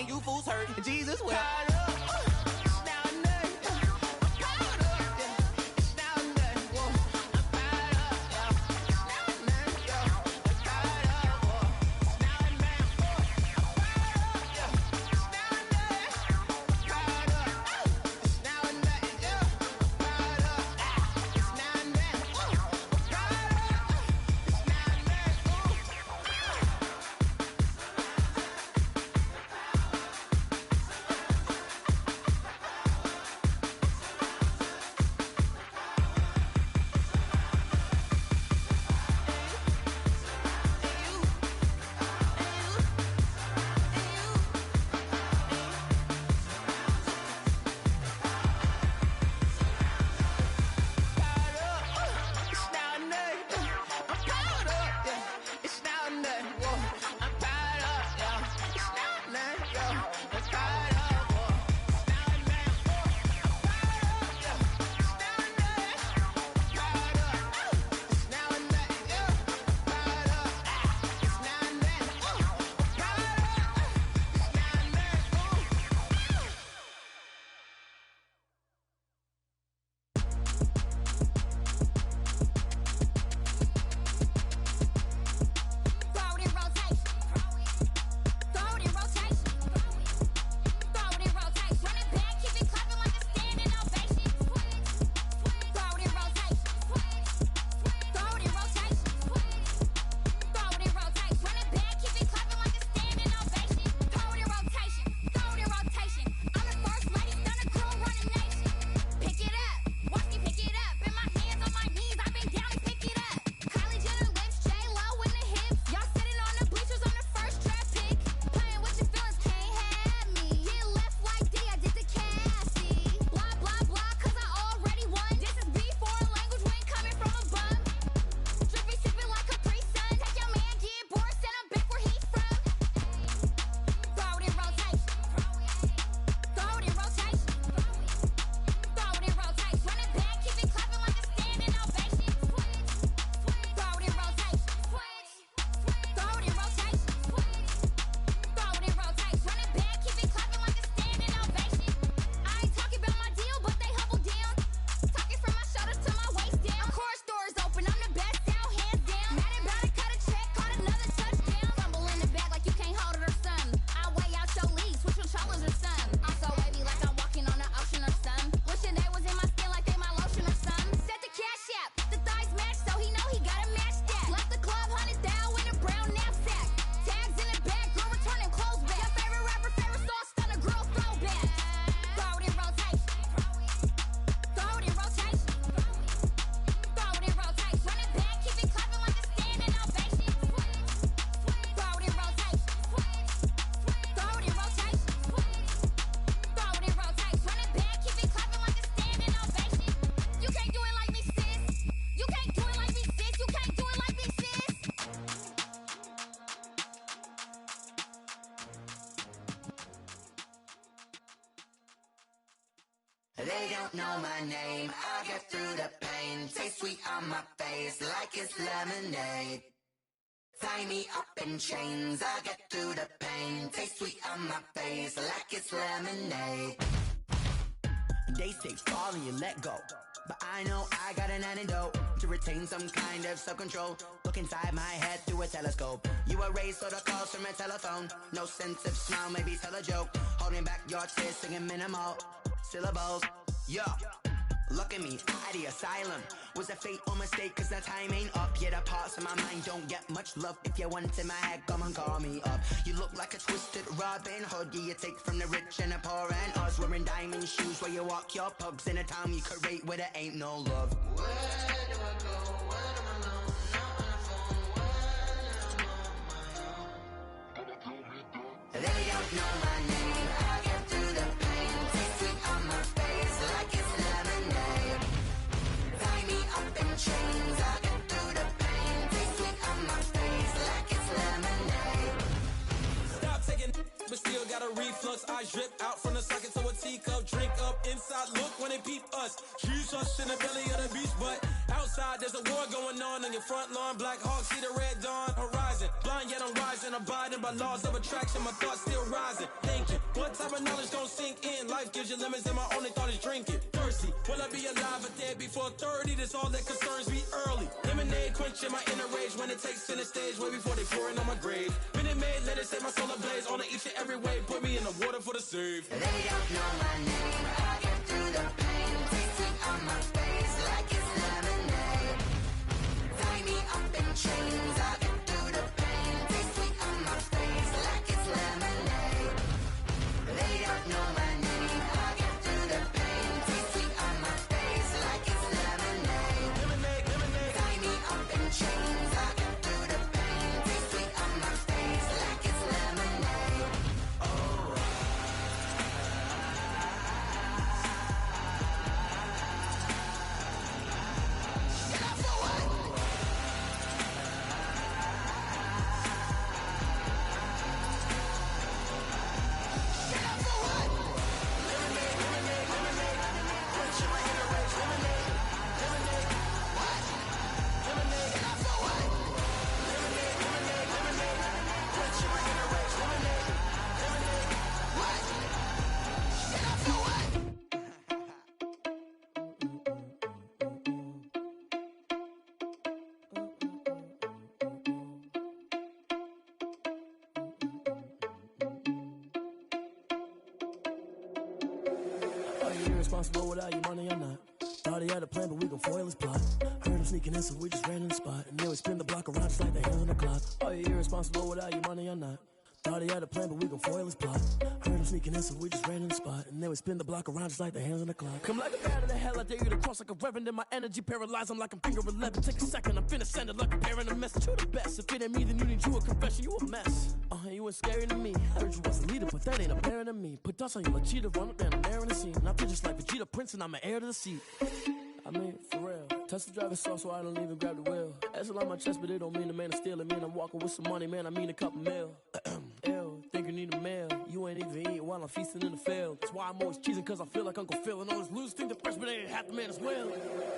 You fools hurt. Jesus will. They don't know my name, I get through the pain. Taste sweet on my face like it's lemonade. Tie me up in chains, I get through the pain. Taste sweet on my face like it's lemonade. They say fall and you let go, but I know I got an antidote to retain some kind of self-control. Look inside my head through a telescope. You erase all the calls from a telephone. No sense of smile, maybe tell a joke. Holding back your tears, singing minimal syllables. Yeah, Look at me, out of the asylum. Was a fate or mistake, cause the time ain't up. Yeah, the parts of my mind don't get much love. If you want in my head, come and call me up. You look like a twisted Robin Hood. Yeah, you take from the rich and the poor and us. Wearing diamond shoes where you walk your pugs. In a town you create where there ain't no love. Where do I go? Where am I alone? Not on the phone. When I'm on my own. They don't know my name. I get through the pain. Taste sweet on my face like it's lemonade. Tie me up in chains. I get through the pain. Taste sweet on my face like it's lemonade. Stop taking, but still got a reflux. Eyes drip out from the socket to a teacup. Drink up inside, look when they peep us. Choose us in the belly of the beast, but outside there's a war going on your front lawn. Black Hawk, see the red dawn horizon. Blind yet I'm rising, abiding by laws of attraction. My thoughts still rising. Thinking, what type of knowledge gon' sink in? Life gives you lemons and my only thought is drinking. Thirsty, will I be alive or dead before 30? That's all that concerns me early. Lemonade quenching my inner rage when it takes center stage. Way before they pour it on my grave. Minute Maid, let it set my soul ablaze. On each and every way, put me in the water for the save. They don't know my name. I get through the pain. Taste it on my face like it's lemonade. Tie me up in chains. I get through the pain. Taste it on my face like it's lemonade. They don't know my name. I get through the pain. Taste it on my face like it's lemonade. Lemonade, lemonade. Tie me up in chains. I get through the pain. Taste it on my face like it's lemonade. Oh. Are you irresponsible without your money or not? Thought he had a plan, but we gon' foil his plot. Heard him sneaking in, so we just ran in the spot. And then we spin the block around just like the hands on the clock. Are you irresponsible without your money or not? Thought he had a plan, but we gon' foil his plot. Heard him sneaking in, so we just ran in the spot. And then we spin the block around just like the hands on the clock. Come like a bat of the hell, I dare you to cross like a reverend. And my energy paralyzed, I'm like I'm finger 11. Take a second, I'm finna send it like a parent a message. You the best, if it ain't me, then you need you a confession. You a mess, you ain't scary to me. Heard you was a leader, but that ain't apparent to me. Put dust on you like cheetah, run up down the air in the scene. And I feel just like Vegeta Prince, and I'm an heir to the seat. I mean, for real. Touch the driver's soft, so I don't even grab the wheel. S on my chest, but it don't mean the man is stealing. Mean I'm walking with some money, man, I mean a couple mil. Ew, think you need a meal. You ain't even eating while I'm feasting in the field. That's why I'm always cheesing, cause I feel like Uncle Phil. And all this lose think the freshman ain't half the man as well.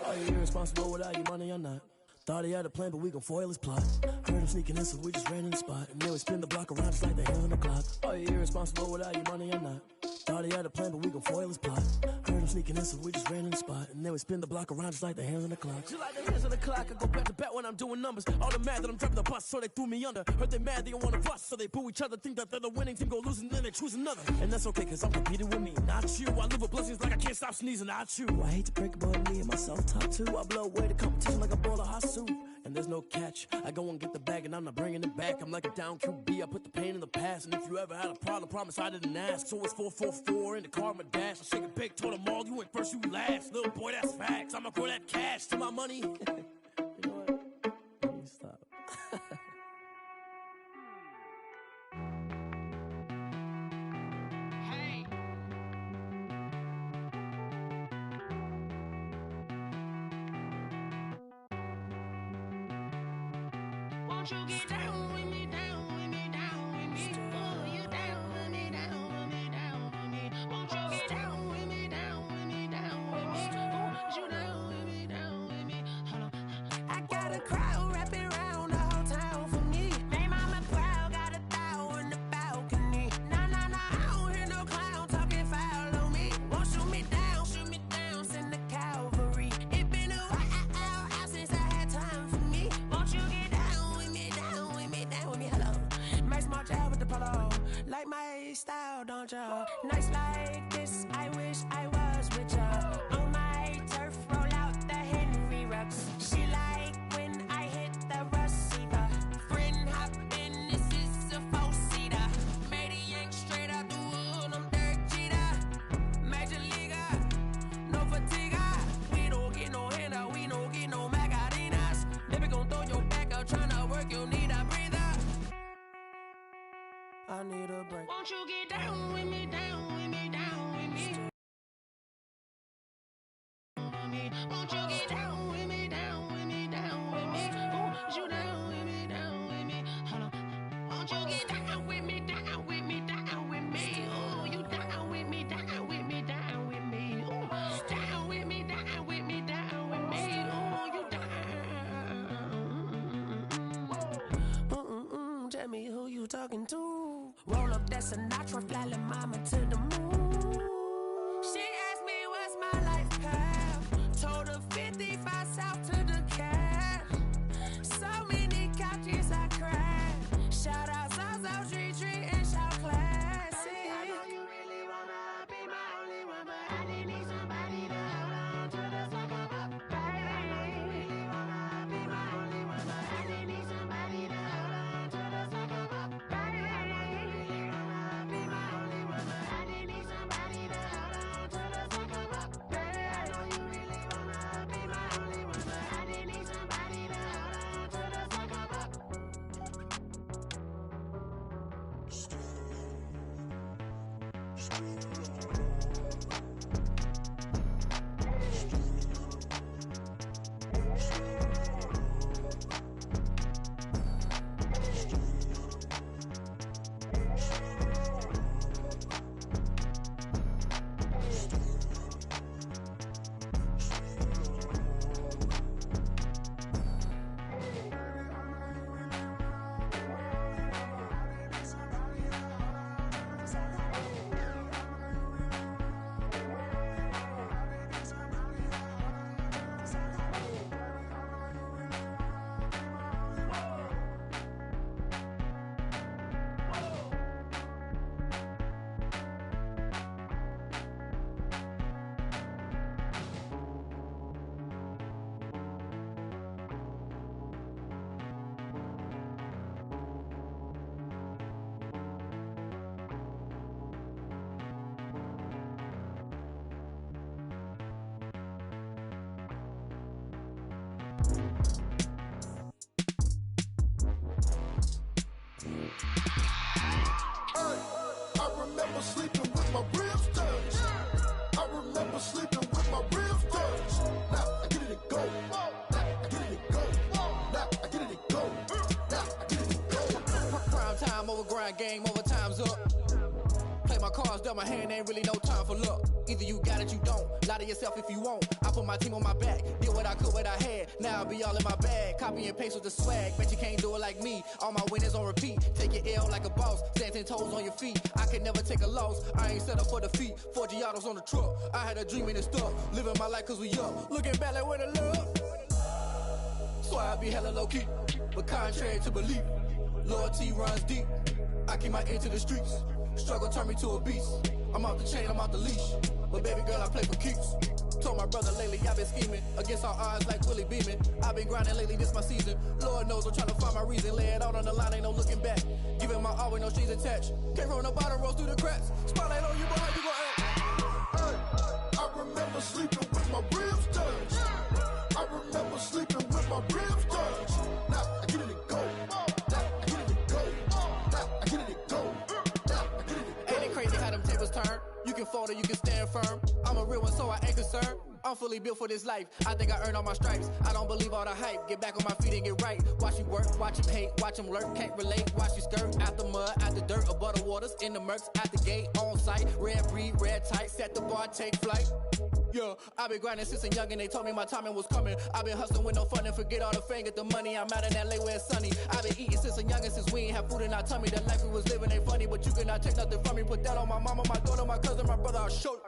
Are you irresponsible without your money or not? Thought he had a plan, but we gon' foil his plot. Heard him sneaking in, so we just ran in the spot. And then we spin the block around just like the hands on the clock. Are you irresponsible without your money or not? Thought he had a plan, but we gon' foil his plot. Heard him sneaking in, so we just ran in the spot. And then we spin the block around just like the hands on the clock. Just like the hands on the clock, I go back to back when I'm doing numbers. All the mad that I'm driving the bus, so they threw me under. Heard they mad, they don't wanna bust, so they boo each other. Think that they're the winning team, go losing, then they choose another. And that's okay, cause I'm competing with me, not you. I live with blessings like I can't stop sneezing, not you. I hate to break it, but me and myself top two. I blow away the competition like a bowl of hot soup. And there's no catch. I go and get the bag and I'm not bringing it back. I'm like a down QB, I put the pain in the past. And if you ever had a problem, promise I didn't ask. So it's 444 in the car, my dash. I shake it big, told them all, you went first, you last. Little boy, that's facts. I'ma grow that cash to my money. You know what? Let me stop. Won't you get down with me, down with me, down with me? Oh, you down with me, down with me, down with me. Won't you get down with me, down with me, down with me? Oh, you down with me, down with me? Hold on. I got a crowd wrapping around the whole town for me. They mama proud, got a thou in the balcony. Nah, nah, nah, I don't hear no clown talking foul on me. Won't shoot me down, send the cavalry. It been a while since I had time for me. Won't you get down with me, hello. Max March out with the polo. Like my style, don't y'all? Nights like this, I wish I was with y'all. On my turf. I need a break. Won't you get down with me, down with me, down with me? Won't you get down with me, down with me, down with me? Ooh, is you down with me, down with me? Hold on. Won't you get down with me, down with me, down with me? Ooh, you down with me, down with me, down with me? Ooh, down with me, down with me, down with me? Ooh, you down. Tell me who you talking to. Roll up that Sinatra, fly la mama to the moon. She asked me what's my life path. Told her 55 south to the cab. So many couches I cried. Shout out South Street and shout classic. I know you really wanna be my only one, but I didn't need somebody to hold on to the second up. Baby, I know you really wanna be my only one, but I didn't need somebody to hold on to the second up. Baby, I know you really wanna be my only one, but I didn't need somebody to hold on to the second up. Baby, I know you really wanna be my only one, but I didn't need somebody to hold on to the second up. I remember sleeping with my ribs touched. I remember sleeping with my ribs touched. Now I get it and go. Now I get it and go. Now I get it and go. Now I get it and go. Prime time over grind game, over time's up. Play my cards, dealt my hand, ain't really no time for luck. Either you got it, you don't. Lie to yourself if you won't. I put my team on my back, did what I could, what I had. Now I'll be all in my bag. Copy and paste with the swag. Bet you can't do it like me. All my winners on repeat. Take your L like a boss. Stand 10 toes on your feet. I can never take a loss. I ain't set up for defeat. 4 Giottos on the truck. I had a dream and it stuck. Living my life cause we up. Looking back like where the love. So I be hella low key. But contrary to belief, loyalty runs deep. I keep my ear to the streets. Struggle turned me to a beast. I'm off the chain, I'm off the leash. But baby girl, I play for keeps. Told my brother lately, I've been scheming against all odds like Willie Beeman. I've been grinding lately, this my season. Lord knows I'm trying to find my reason. Lay it out on the line, ain't no looking back. Giving my all with no strings attached. Came from the bottom, rose through the cracks. Spotlight on you, boy, how you gon' act? I remember sleeping with my ribs touched. I remember sleeping with my ribs touched. Now I get it and go. Now I get it and go. Now I get it and go. Now I get it and go. Ain't it crazy how them tables turn? You can fold or you can stand firm. I'm a real one, so I ain't concerned. I'm fully built for this life. I think I earned all my stripes. I don't believe all the hype. Get back on my feet and get right. Watch you work, watch him hate, watch him lurk. Can't relate, watch you skirt. Out the mud, out the dirt, above the waters, in the murks, at the gate, on site. Red breed, red tight, set the bar, take flight. Yeah, I been grinding since a youngin'. They told me my timing was coming. I been hustling with no fun and forget all the fame, get the money. I'm out in LA where it's sunny. I been eating since a youngin', since we ain't have food in our tummy. The life we was living ain't funny, but you cannot take nothing from me. Put that on my mama, my daughter, my cousin, my brother. I'll show you.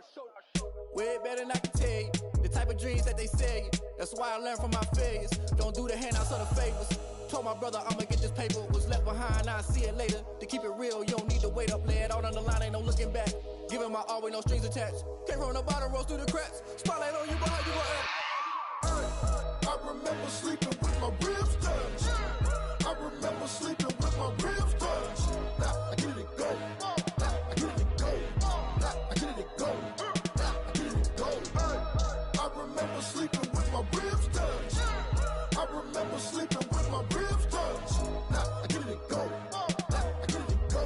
Way better than I can tell you. The type of dreams that they sell you. That's why I learned from my failures. Don't do the handouts or the favors. Told my brother I'ma get this paper. Was left behind, I'll see it later. To keep it real, you don't need to wait up. Lay it out on the line, ain't no looking back. Giving my all with no strings attached. Came from the bottom, rose through the cracks. Spotlight on you, but how you gon' act? I remember sleeping with my ribs touched. I remember sleeping with my ribs touched. Now I get it and go. Now I get it and go. Now I get it and go. Now I get it and go. I remember sleeping with my ribs touched. I remember sleeping with my ribs touched. Now I get it and go. Now I get it and go.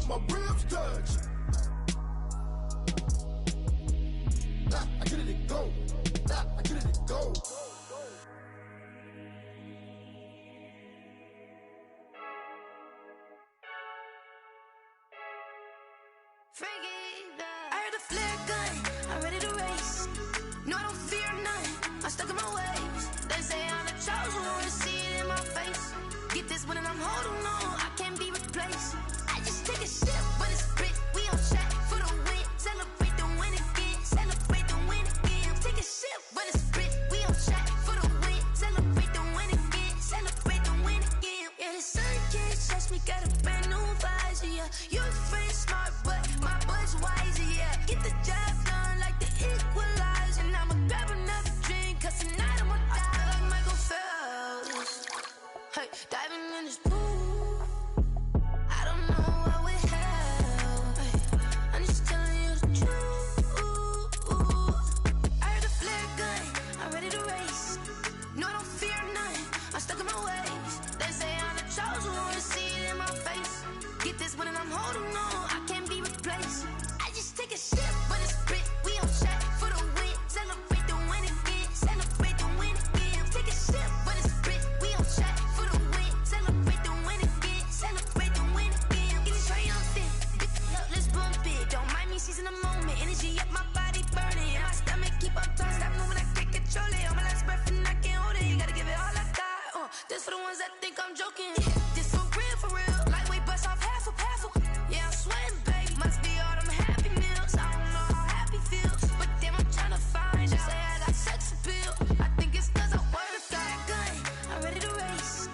when my ribs touch. I get it and go. I get it and go. I heard the flare gun, I'm ready to race. No, I don't fear none, I'm stuck in my ways. They say I'm the chosen one, see it in my face. Get this one and I'm holding on, I can't be replaced. I just take a sip, but it's spit, we on track for the win. Celebrate the win again, celebrate the win again. Take a sip, but it's spit, we on track for the win. Celebrate the win again, celebrate the win again. Yeah, the sun can't touch me, got a brand new visor, yeah. You friend smart, but my bud's wiser, yeah. Get the job done like the equalizer. And I'ma grab another drink, cause tonight I'ma die like Michael Phelps. Hey, diving in this pool, I don't know what would help. Hey, I'm just telling you the truth. I heard the flare gun, I'm ready to race. No, I don't fear none, I'm stuck in my ways. They say I'm the chosen one, see it in my face. Get this one and I'm holding on, I can't be replaced. I just take a sip, but it's spit, we on track for the win. Celebrate the win again, celebrate the win again. Take a sip, but it's spit, we on track for the win. Celebrate the win again, celebrate the win again. Get it triumphant, look, let's bump it. Don't mind me seizing the moment, energy up my body burning. My stomach keep on turning, stop moving, I can't control it. On my last breath and I can't hold it. You gotta give it all I got. This for the ones that think I'm joking. This for real, lightweight bust off half a. Yeah, I'm sweating, baby. Must be all them happy meals. I don't know how happy feels, but damn, I'm tryna find you. Say I got sex appeal. I think it's cause I work. Got a gun, I'm ready to race.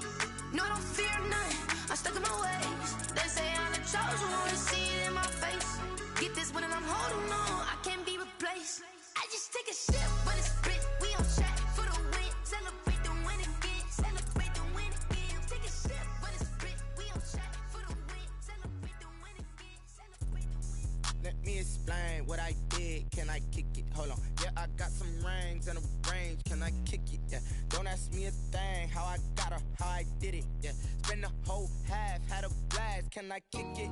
No, I don't fear none, I'm stuck in my ways. They say I'm the chosen one, see it in my face. Get this one and I'm holding on, I can't be replaced. I just take a sip, but it's spit, we on track for the win. Celebrate the win again, celebrate the win again. Take a sip, but it's spit, we on track for the win. Celebrate the win again, celebrate the win. Let me explain what I did. Can I kick it? Hold on. Yeah, I got some rings and a range. Can I kick it? Yeah. Don't ask me a thing. How I got her, how I did it. Yeah. Spend the whole half, had a blast. Can I kick it?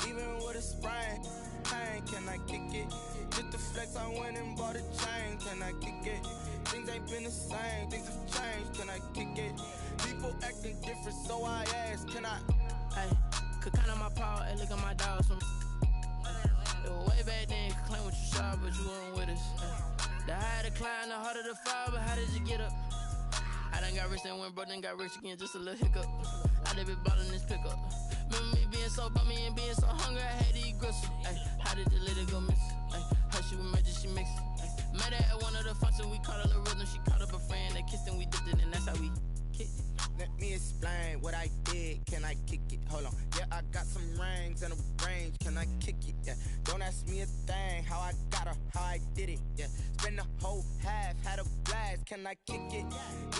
Even with a sprain. Pain, can I kick it? Just the flex, I went and bought a chain. Can I kick it? Things ain't been the same. Things have changed. Can I kick it? People acting different, so I ask. Can I? Hey, could count on my power and look at my dogs from. It was way back then, could claim what you saw, but you weren't with us. The higher the climb, the harder the fall, but how did you get up? I done got rich and went broke, then got rich again, just a little hiccup. I done been ballin' this pickup. Remember me being so bummy and being so hungry, I had to eat gristle. Ay, how did the lady go miss? Ay, her she was magic, she mixed. Met her at one of the functions, we caught a little rhythm, she caught up a friend, they kissed and we dipped it, and that's how we kicked it. Let me explain what I did. Can I kick it? Hold on. Yeah, I got some rings and a range. Can I kick it? Yeah. Don't ask me a thing. How I got her, how I did it. Yeah. Spend the whole half, had a blast. Can I kick it?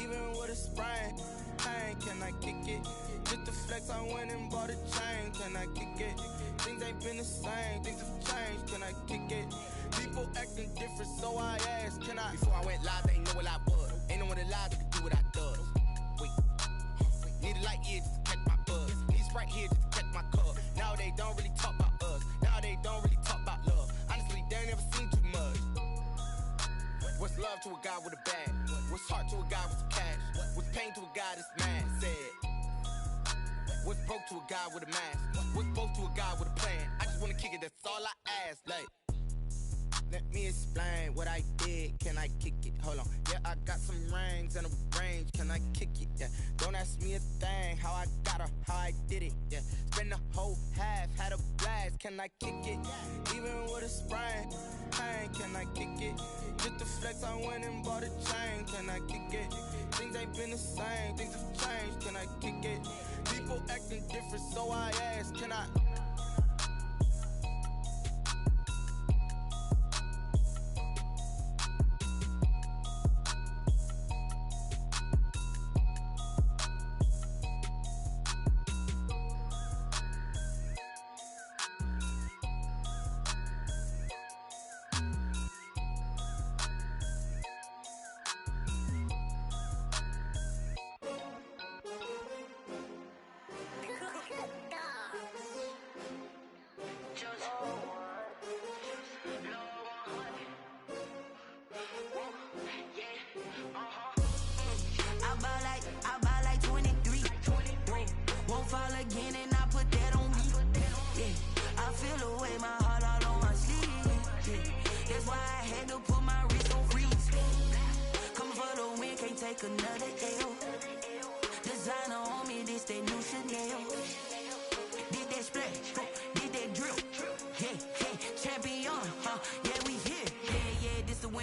Even with a sprain. Pain, can I kick it? Just the flex, I went and bought a chain. Can I kick it? Things ain't been the same. Things have changed. Can I kick it? People acting different, so I asked. Can I? Before I went live, they ain't know what I was. Ain't no one alive that could do what I does. Need a light here just to catch my buzz. Need Sprite here just to catch my cup. Now they don't really talk about us. Now they don't really talk about love. Honestly, they ain't never seen too much. What's love to a guy with a bag? What's heart to a guy with some cash? What's pain to a guy that's mad? Said. What's broke to a guy with a mask? What's both to a guy with a plan? I just wanna kick it, that's all I ask. Like, let me explain what I did. Can I kick it? Hold on. Yeah, I got some rings and a range. Can I kick it? Yeah. Don't ask me a thing. How I got her, how I did it. Yeah. Spend the whole half, had a blast. Can I kick it? Even with a sprain. Pain, can I kick it? Just the flex, I went and bought a chain. Can I kick it? Things ain't been the same. Things have changed. Can I kick it? People acting different, so I ask. Can I?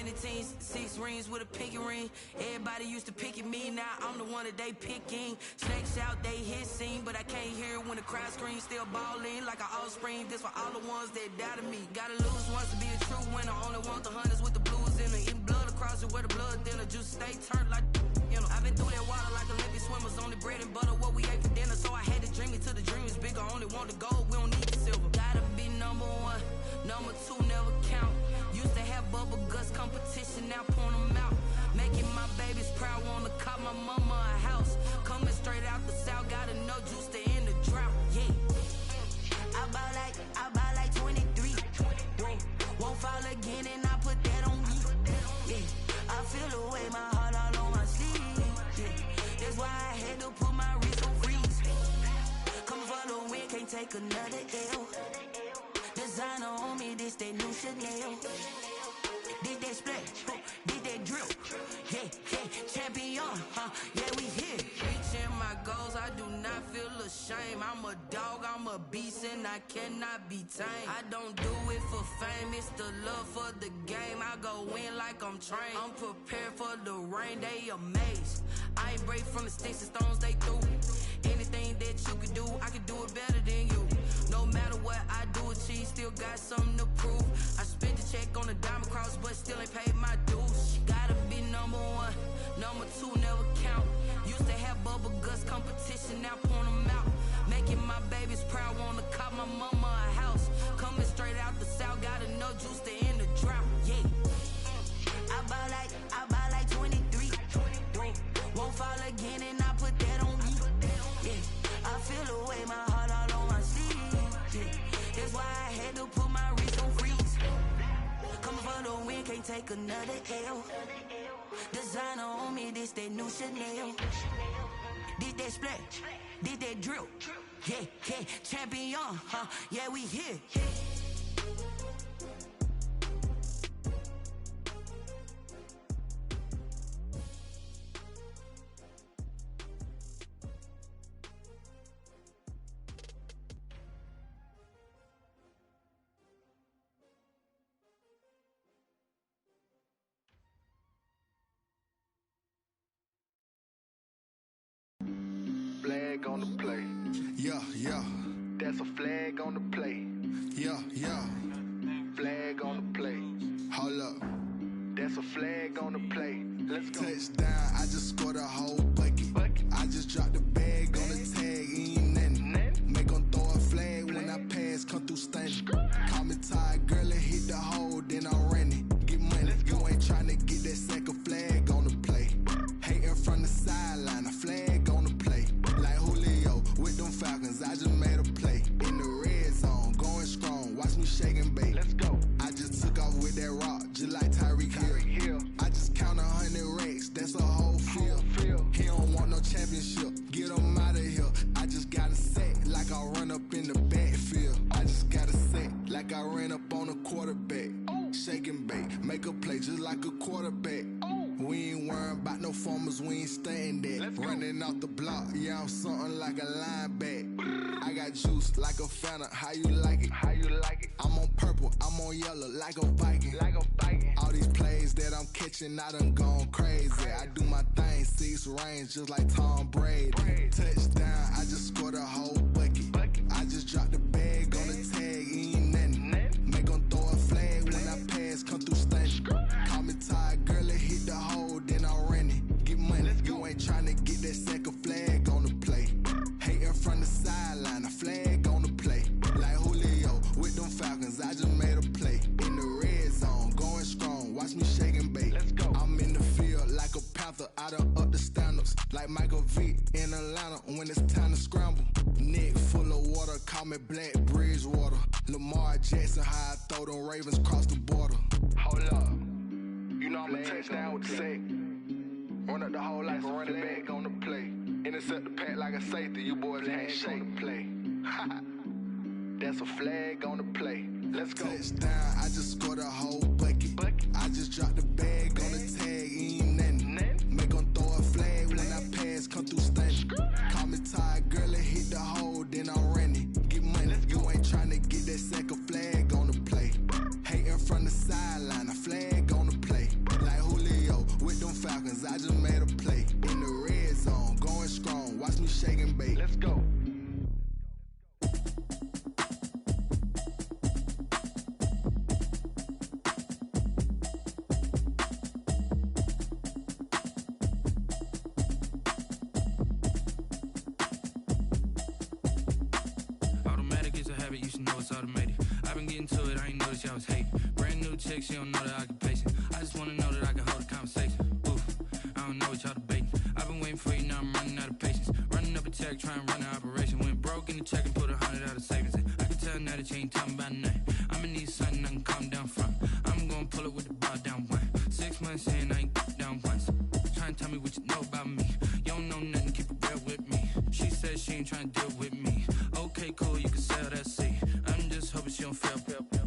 20 teams, 6 rings with a pinky ring. Everybody used to pick at me, now I'm the one that they picking. Snakes out, they hit scene, but I can't hear it when the crowd screams. Still balling like an offspring. This for all the ones that doubted me. Gotta lose once to be a true winner. Only want the hunters with the blues in it. Eating blood across it where the blood thinner. Juice stay turned like, you know. I've been through that water like Olympic swimmers. Only bread and butter, what we ate for dinner. So I had to dream it till the dream is bigger. Only want the gold, we don't need the silver. Gotta be number one, number two never count. Used to have bubble guts competition, now point them out. Making my babies proud, wanna cop my mama a house. Coming straight out the south, gotta know juice to end the drought. Yeah, I buy like 23. Won't fall again and I put that on me. Yeah, I feel the way, my heart all on my sleeve. Yeah, that's why I had to put my wrist on freeze. Come for the win, can't take another L. Designer on me, this that new Chanel. Did that splash, did that drill. Yeah, champion, yeah, we here. Reaching my goals, I do not feel ashamed. I'm a dog, I'm a beast, and I cannot be tamed. I don't do it for fame, it's the love for the game. I go in like I'm trained. I'm prepared for the rain, they amazed. I ain't break from the sticks and stones they threw. Anything that you can do, I can do it better than you. No matter what I do, achieve, still got something to prove. I spent the check on the diamond cross, but still ain't paid my dues. Gotta be number one, number two never count. Used to have bubble guts competition, now point them out. Making my babies proud, wanna cop my mama a house. Coming straight out the south, gotta know juice to end the drought. Yeah, I buy like 23. Won't fall again and I put that on me. Yeah, I feel the way, my heart all on my sleeve. Yeah, that's why I had to put my wrist on freeze. Coming for the win, can't take another L. Designer on me, this that new Chanel. Did that splash, did that drill. Yeah, champion, yeah, we here. Flag on the play. Yeah. That's a flag on the play. Yeah. Flag on the play. Hold up. That's a flag on the play. Let's go. Touchdown, I just scored a whole bucket. I just dropped the bag on the tag, ain't nothing. Make 'em throw a flag when I pass, come through stunning. Call me tired, girl, and hit the hole, then I'm running. Get money, you ain't tryna get that second flag on the play. Hating from the sideline, a flag on the play. Like Julio with them Falcons, I just made a play. In the red zone, going strong, watch me shake and bake. Let's go. I just took off with that rock, just like Tyreek Hill. I just count 100 racks, that's a whole field. He don't want no championship, get him out of here. I just got a set, like I run up in the backfield. I just got a set, like I ran up on a quarterback. Shake and bake, make a play just like a quarterback. We ain't worrying about no formers, we ain't staying there. Running off the block, yeah, I'm something like a linebacker. I got juice like a Fanta, how you like it? I'm on purple, I'm on yellow, like a Viking. All these plays that I'm catching, I done gone crazy. I do my thing, 6 range, just like Tom Brady. Touchdown, I just scored a whole bucket. I just dropped the bag on the tag, ain't nothing. Make 'em throw a flag when I pass, come through stunning. Call me tired, girl, and hit the hole, then I'm running. Get money, you ain't tryna get that second flag on the play. Hating from the sideline, a flag on the play. Like Julio with them Falcons, I just made a play. In the red zone, going strong, watch me shake and bake. I'm in the field like a Panther, I done up the standards. Like Michael Vick in Atlanta when it's time to scramble. Neck full of water, call me Black Bridgewater. Lamar Jackson, how I throw them Ravens cross the border. Hold up, you know I'm a touchdown with the sack. Run up the hole like a running back on the play. Intercept the pack like a safety, you boys ain't shake the play. That's a flag on the play. Let's go. Touchdown, I just scored a whole bucket. I just dropped the bag on the tag, ain't nothing. Make 'em throw a flag when I pass, come through stunning. Call me tired, girl, and hit the hole, then I'm running. Get money, you ain't tryna get that second flag on the play. Hating from the sideline, a flag on the play. it's automated. I've been getting to it, I ain't noticed y'all was hating. Brand new chick, she don't know the occupation. I just wanna know that I can hold a conversation. Oof, I don't know what y'all debating. I've been waiting for you, now I'm running out of patience. Running up a check, trying to run an operation. Went broke in the check and put 100 out of savings in. I can tell now that you ain't talking about nothing. I'ma need something I can calm down from. I'm gonna pull it with the bar down one. 6 months in, I ain't down once. Trying to tell me what you know about me. You don't know nothing, keep it real with me. She said she ain't trying to deal with me. Okay, cool, you can sell that seat. I'm just hoping she don't fail.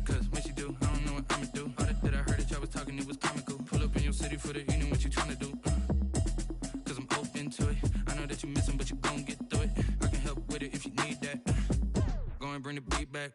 Cause when she do, I don't know what I'ma do. All that I heard that y'all was talking, it was comical. Pull up in your city for the evening, what you trying to do? Cause I'm open to it. I know that you missing, but you gon' get through it. I can help with it if you need that. Go and bring the beat back.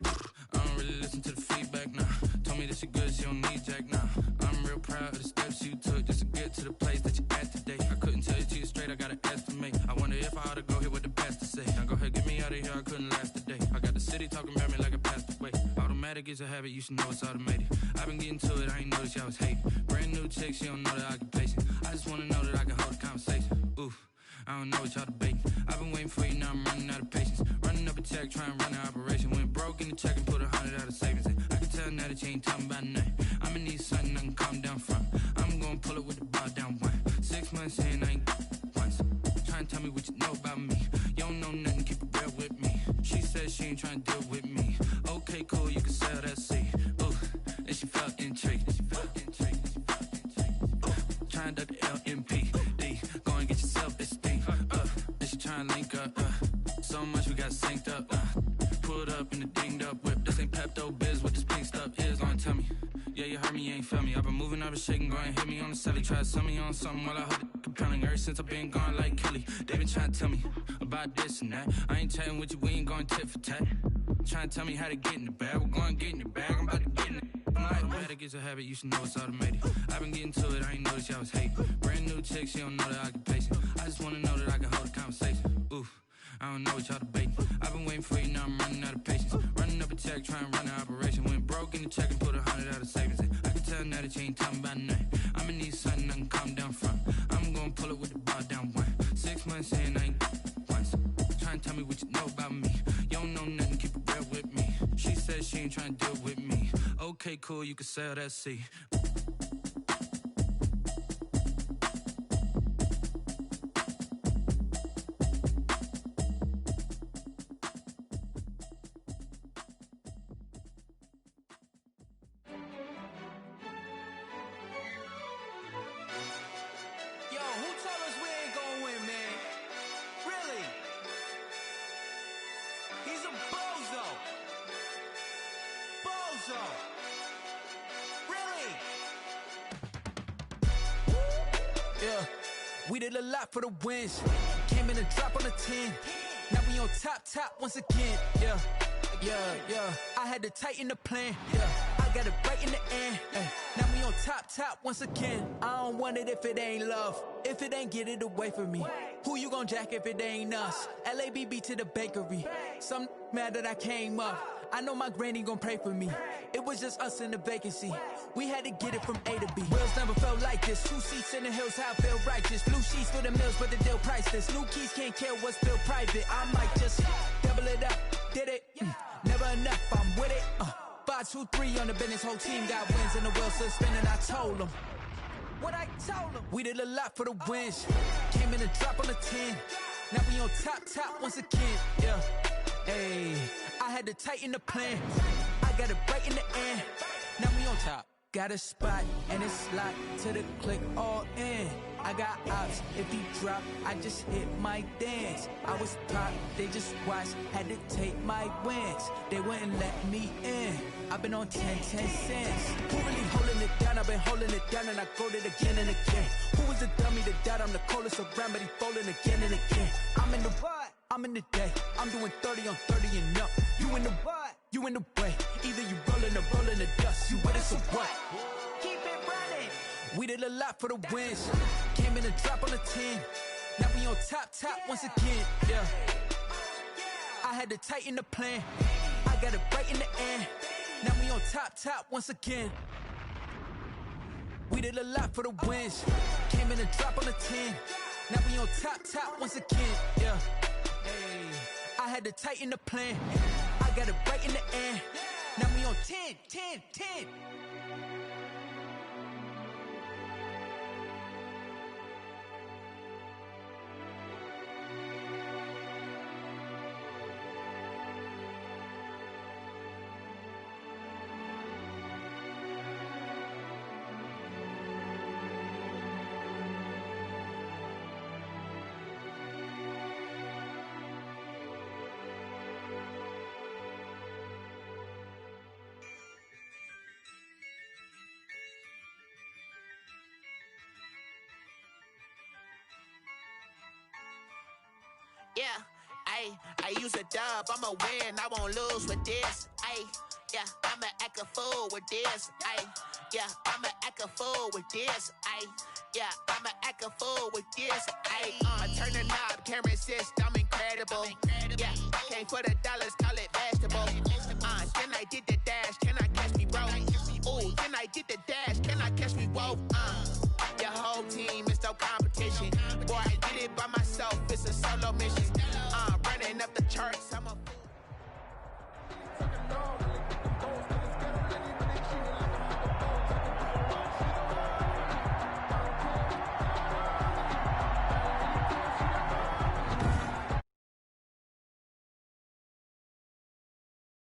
I don't really listen to the feedback, nah. Told me that she good, she don't need jack, nah. I'm real proud of the steps you took just to get to the place that you at today. I couldn't tell you to you straight, I gotta estimate. I wonder if I ought to go here with the best to say. Now go ahead, get me out of here, I couldn't last a day. I got the city talking about me like I passed away. Automatic is a habit, you should know it's automated. I've been getting to it, I ain't noticed y'all was hating. Brand new chick, she don't know the occupation. I just wanna know that I can hold a conversation. Oof, I don't know what y'all debating. I've been waiting for you, now I'm running out of patience. Running up a check, trying to run an operation. Went broke in the check and put 100 out of savings in. I can tell now that you ain't talking about nothing. I'ma need something I can calm down from. I'm gonna pull it with the bar down one. 6 months in, I ain't once. Trying to tell me what you know about me. You don't know nothing, keep it real with me. She said she ain't trying to deal with me. Okay, cool, you can sell that seat. Ooh, and she felt intrigued. Trying to duck the LMPD. Go and get your self-esteem. And she trying to link up. So much we got synced up. Pulled up in the dinged up whip. This ain't Pepto-Biz, what this pink stuff is. Gonna tell me. Yeah, you heard me, you ain't felt me. I've been moving, I've been shaking, go and hit me on the celly. Try to sell me on something while I hold it compelling. Ever since I've been gone like Kelly, they been trying to tell me about this and that. I ain't chatting with you, we ain't going tit for tat. Trying to tell me how to get in the bag, we're going to get in the bag, I'm about to get in it. I'm like, automatic is a habit, you should know it's automated. I've been getting to it, I ain't noticed y'all was hating. Brand new chick, she don't know the occupation. I just wanna know that I can hold a conversation. Oof, I don't know what y'all debating. I've been waiting for you, now I'm running out of patience. Running up a check, trying to run an operation. Went broke in the check and put 100 out of savings in. I can tell now that you ain't talking about nothing. I'ma need something I can calm down from. I'm gonna pull it with the bar down one. 6 months in, I ain't once. Trying to tell me what you know about me. You don't know nothing, keep it real with me. She said she ain't trying to deal with me. Okay, cool, you can sell that seat. Yo, who told us we ain't gonna win, man? Really? He's a bozo. Bozo. Really? Yeah, we did a lot for the wins. Came in a drop on a 10. Now we on top once again. Yeah. I had to tighten the plan. Yeah, I got it right in the end. Now we on top once again. I don't want it if it ain't love. If it ain't, get it away from me. Who you gon' jack if it ain't us? LABB to the bakery. Some mad that I came up. I know my granny gon' pray for me. It was just us in the vacancy. We had to get it from A to B. Wheels never felt like this. 2 seats in the hills, how I feel righteous. Blue sheets for the mills, but the deal priceless. New keys can't care what's still private. I might just double it up. Did it? Never enough, I'm with it. 5, 2, 3 on the business. Whole team got wins and the wheels still spinning. I told them what I told them. We did a lot for the wins. Came in a drop on a 10. Now we on top once again. Yeah. Hey, I had to tighten the plan. I got it right in the end. Now we on top. Got a spot and it's locked to the click all in. I got ops, if he drop, I just hit my dance. I was top, they just watched, had to take my wins. They wouldn't let me in. I've been on 10 cents. Who really holding it down? I've been holding it down and I go it again and again. Who was the dummy that died? I'm the coldest around, but he folding again and again. I'm in the what? I'm in the day. I'm doing 30 on 30 and up. You in the what? You in the way. Either you rolling or rolling the dust. You with us or what? Keep it running. We did a lot for the wins. Came in a drop on a 10. Now we on top once again. Yeah. I had to tighten the plan. I got it right in the end. Now we on top once again. We did a lot for the wins. Came in a drop on a 10. Now we on top once again. Yeah. Hey, I had to tighten the plan. I got it right in the air. Now we on 10, 10, 10. Yeah, I use a dub, I'ma win, I won't lose with this. Yeah, I'ma act a fool with this. Yeah, I'ma act a fool with this. Yeah, I'ma act a fool with this. I turn the knob, can't resist, I'm incredible. Yeah, came for the dollars, call it vegetable. Then I did the dash, can I catch me, bro? Ooh, then I did the dash, can I catch me, whoa? Your whole team is no competition. Boy, I did it by myself, it's a solo mission. Running up the charts,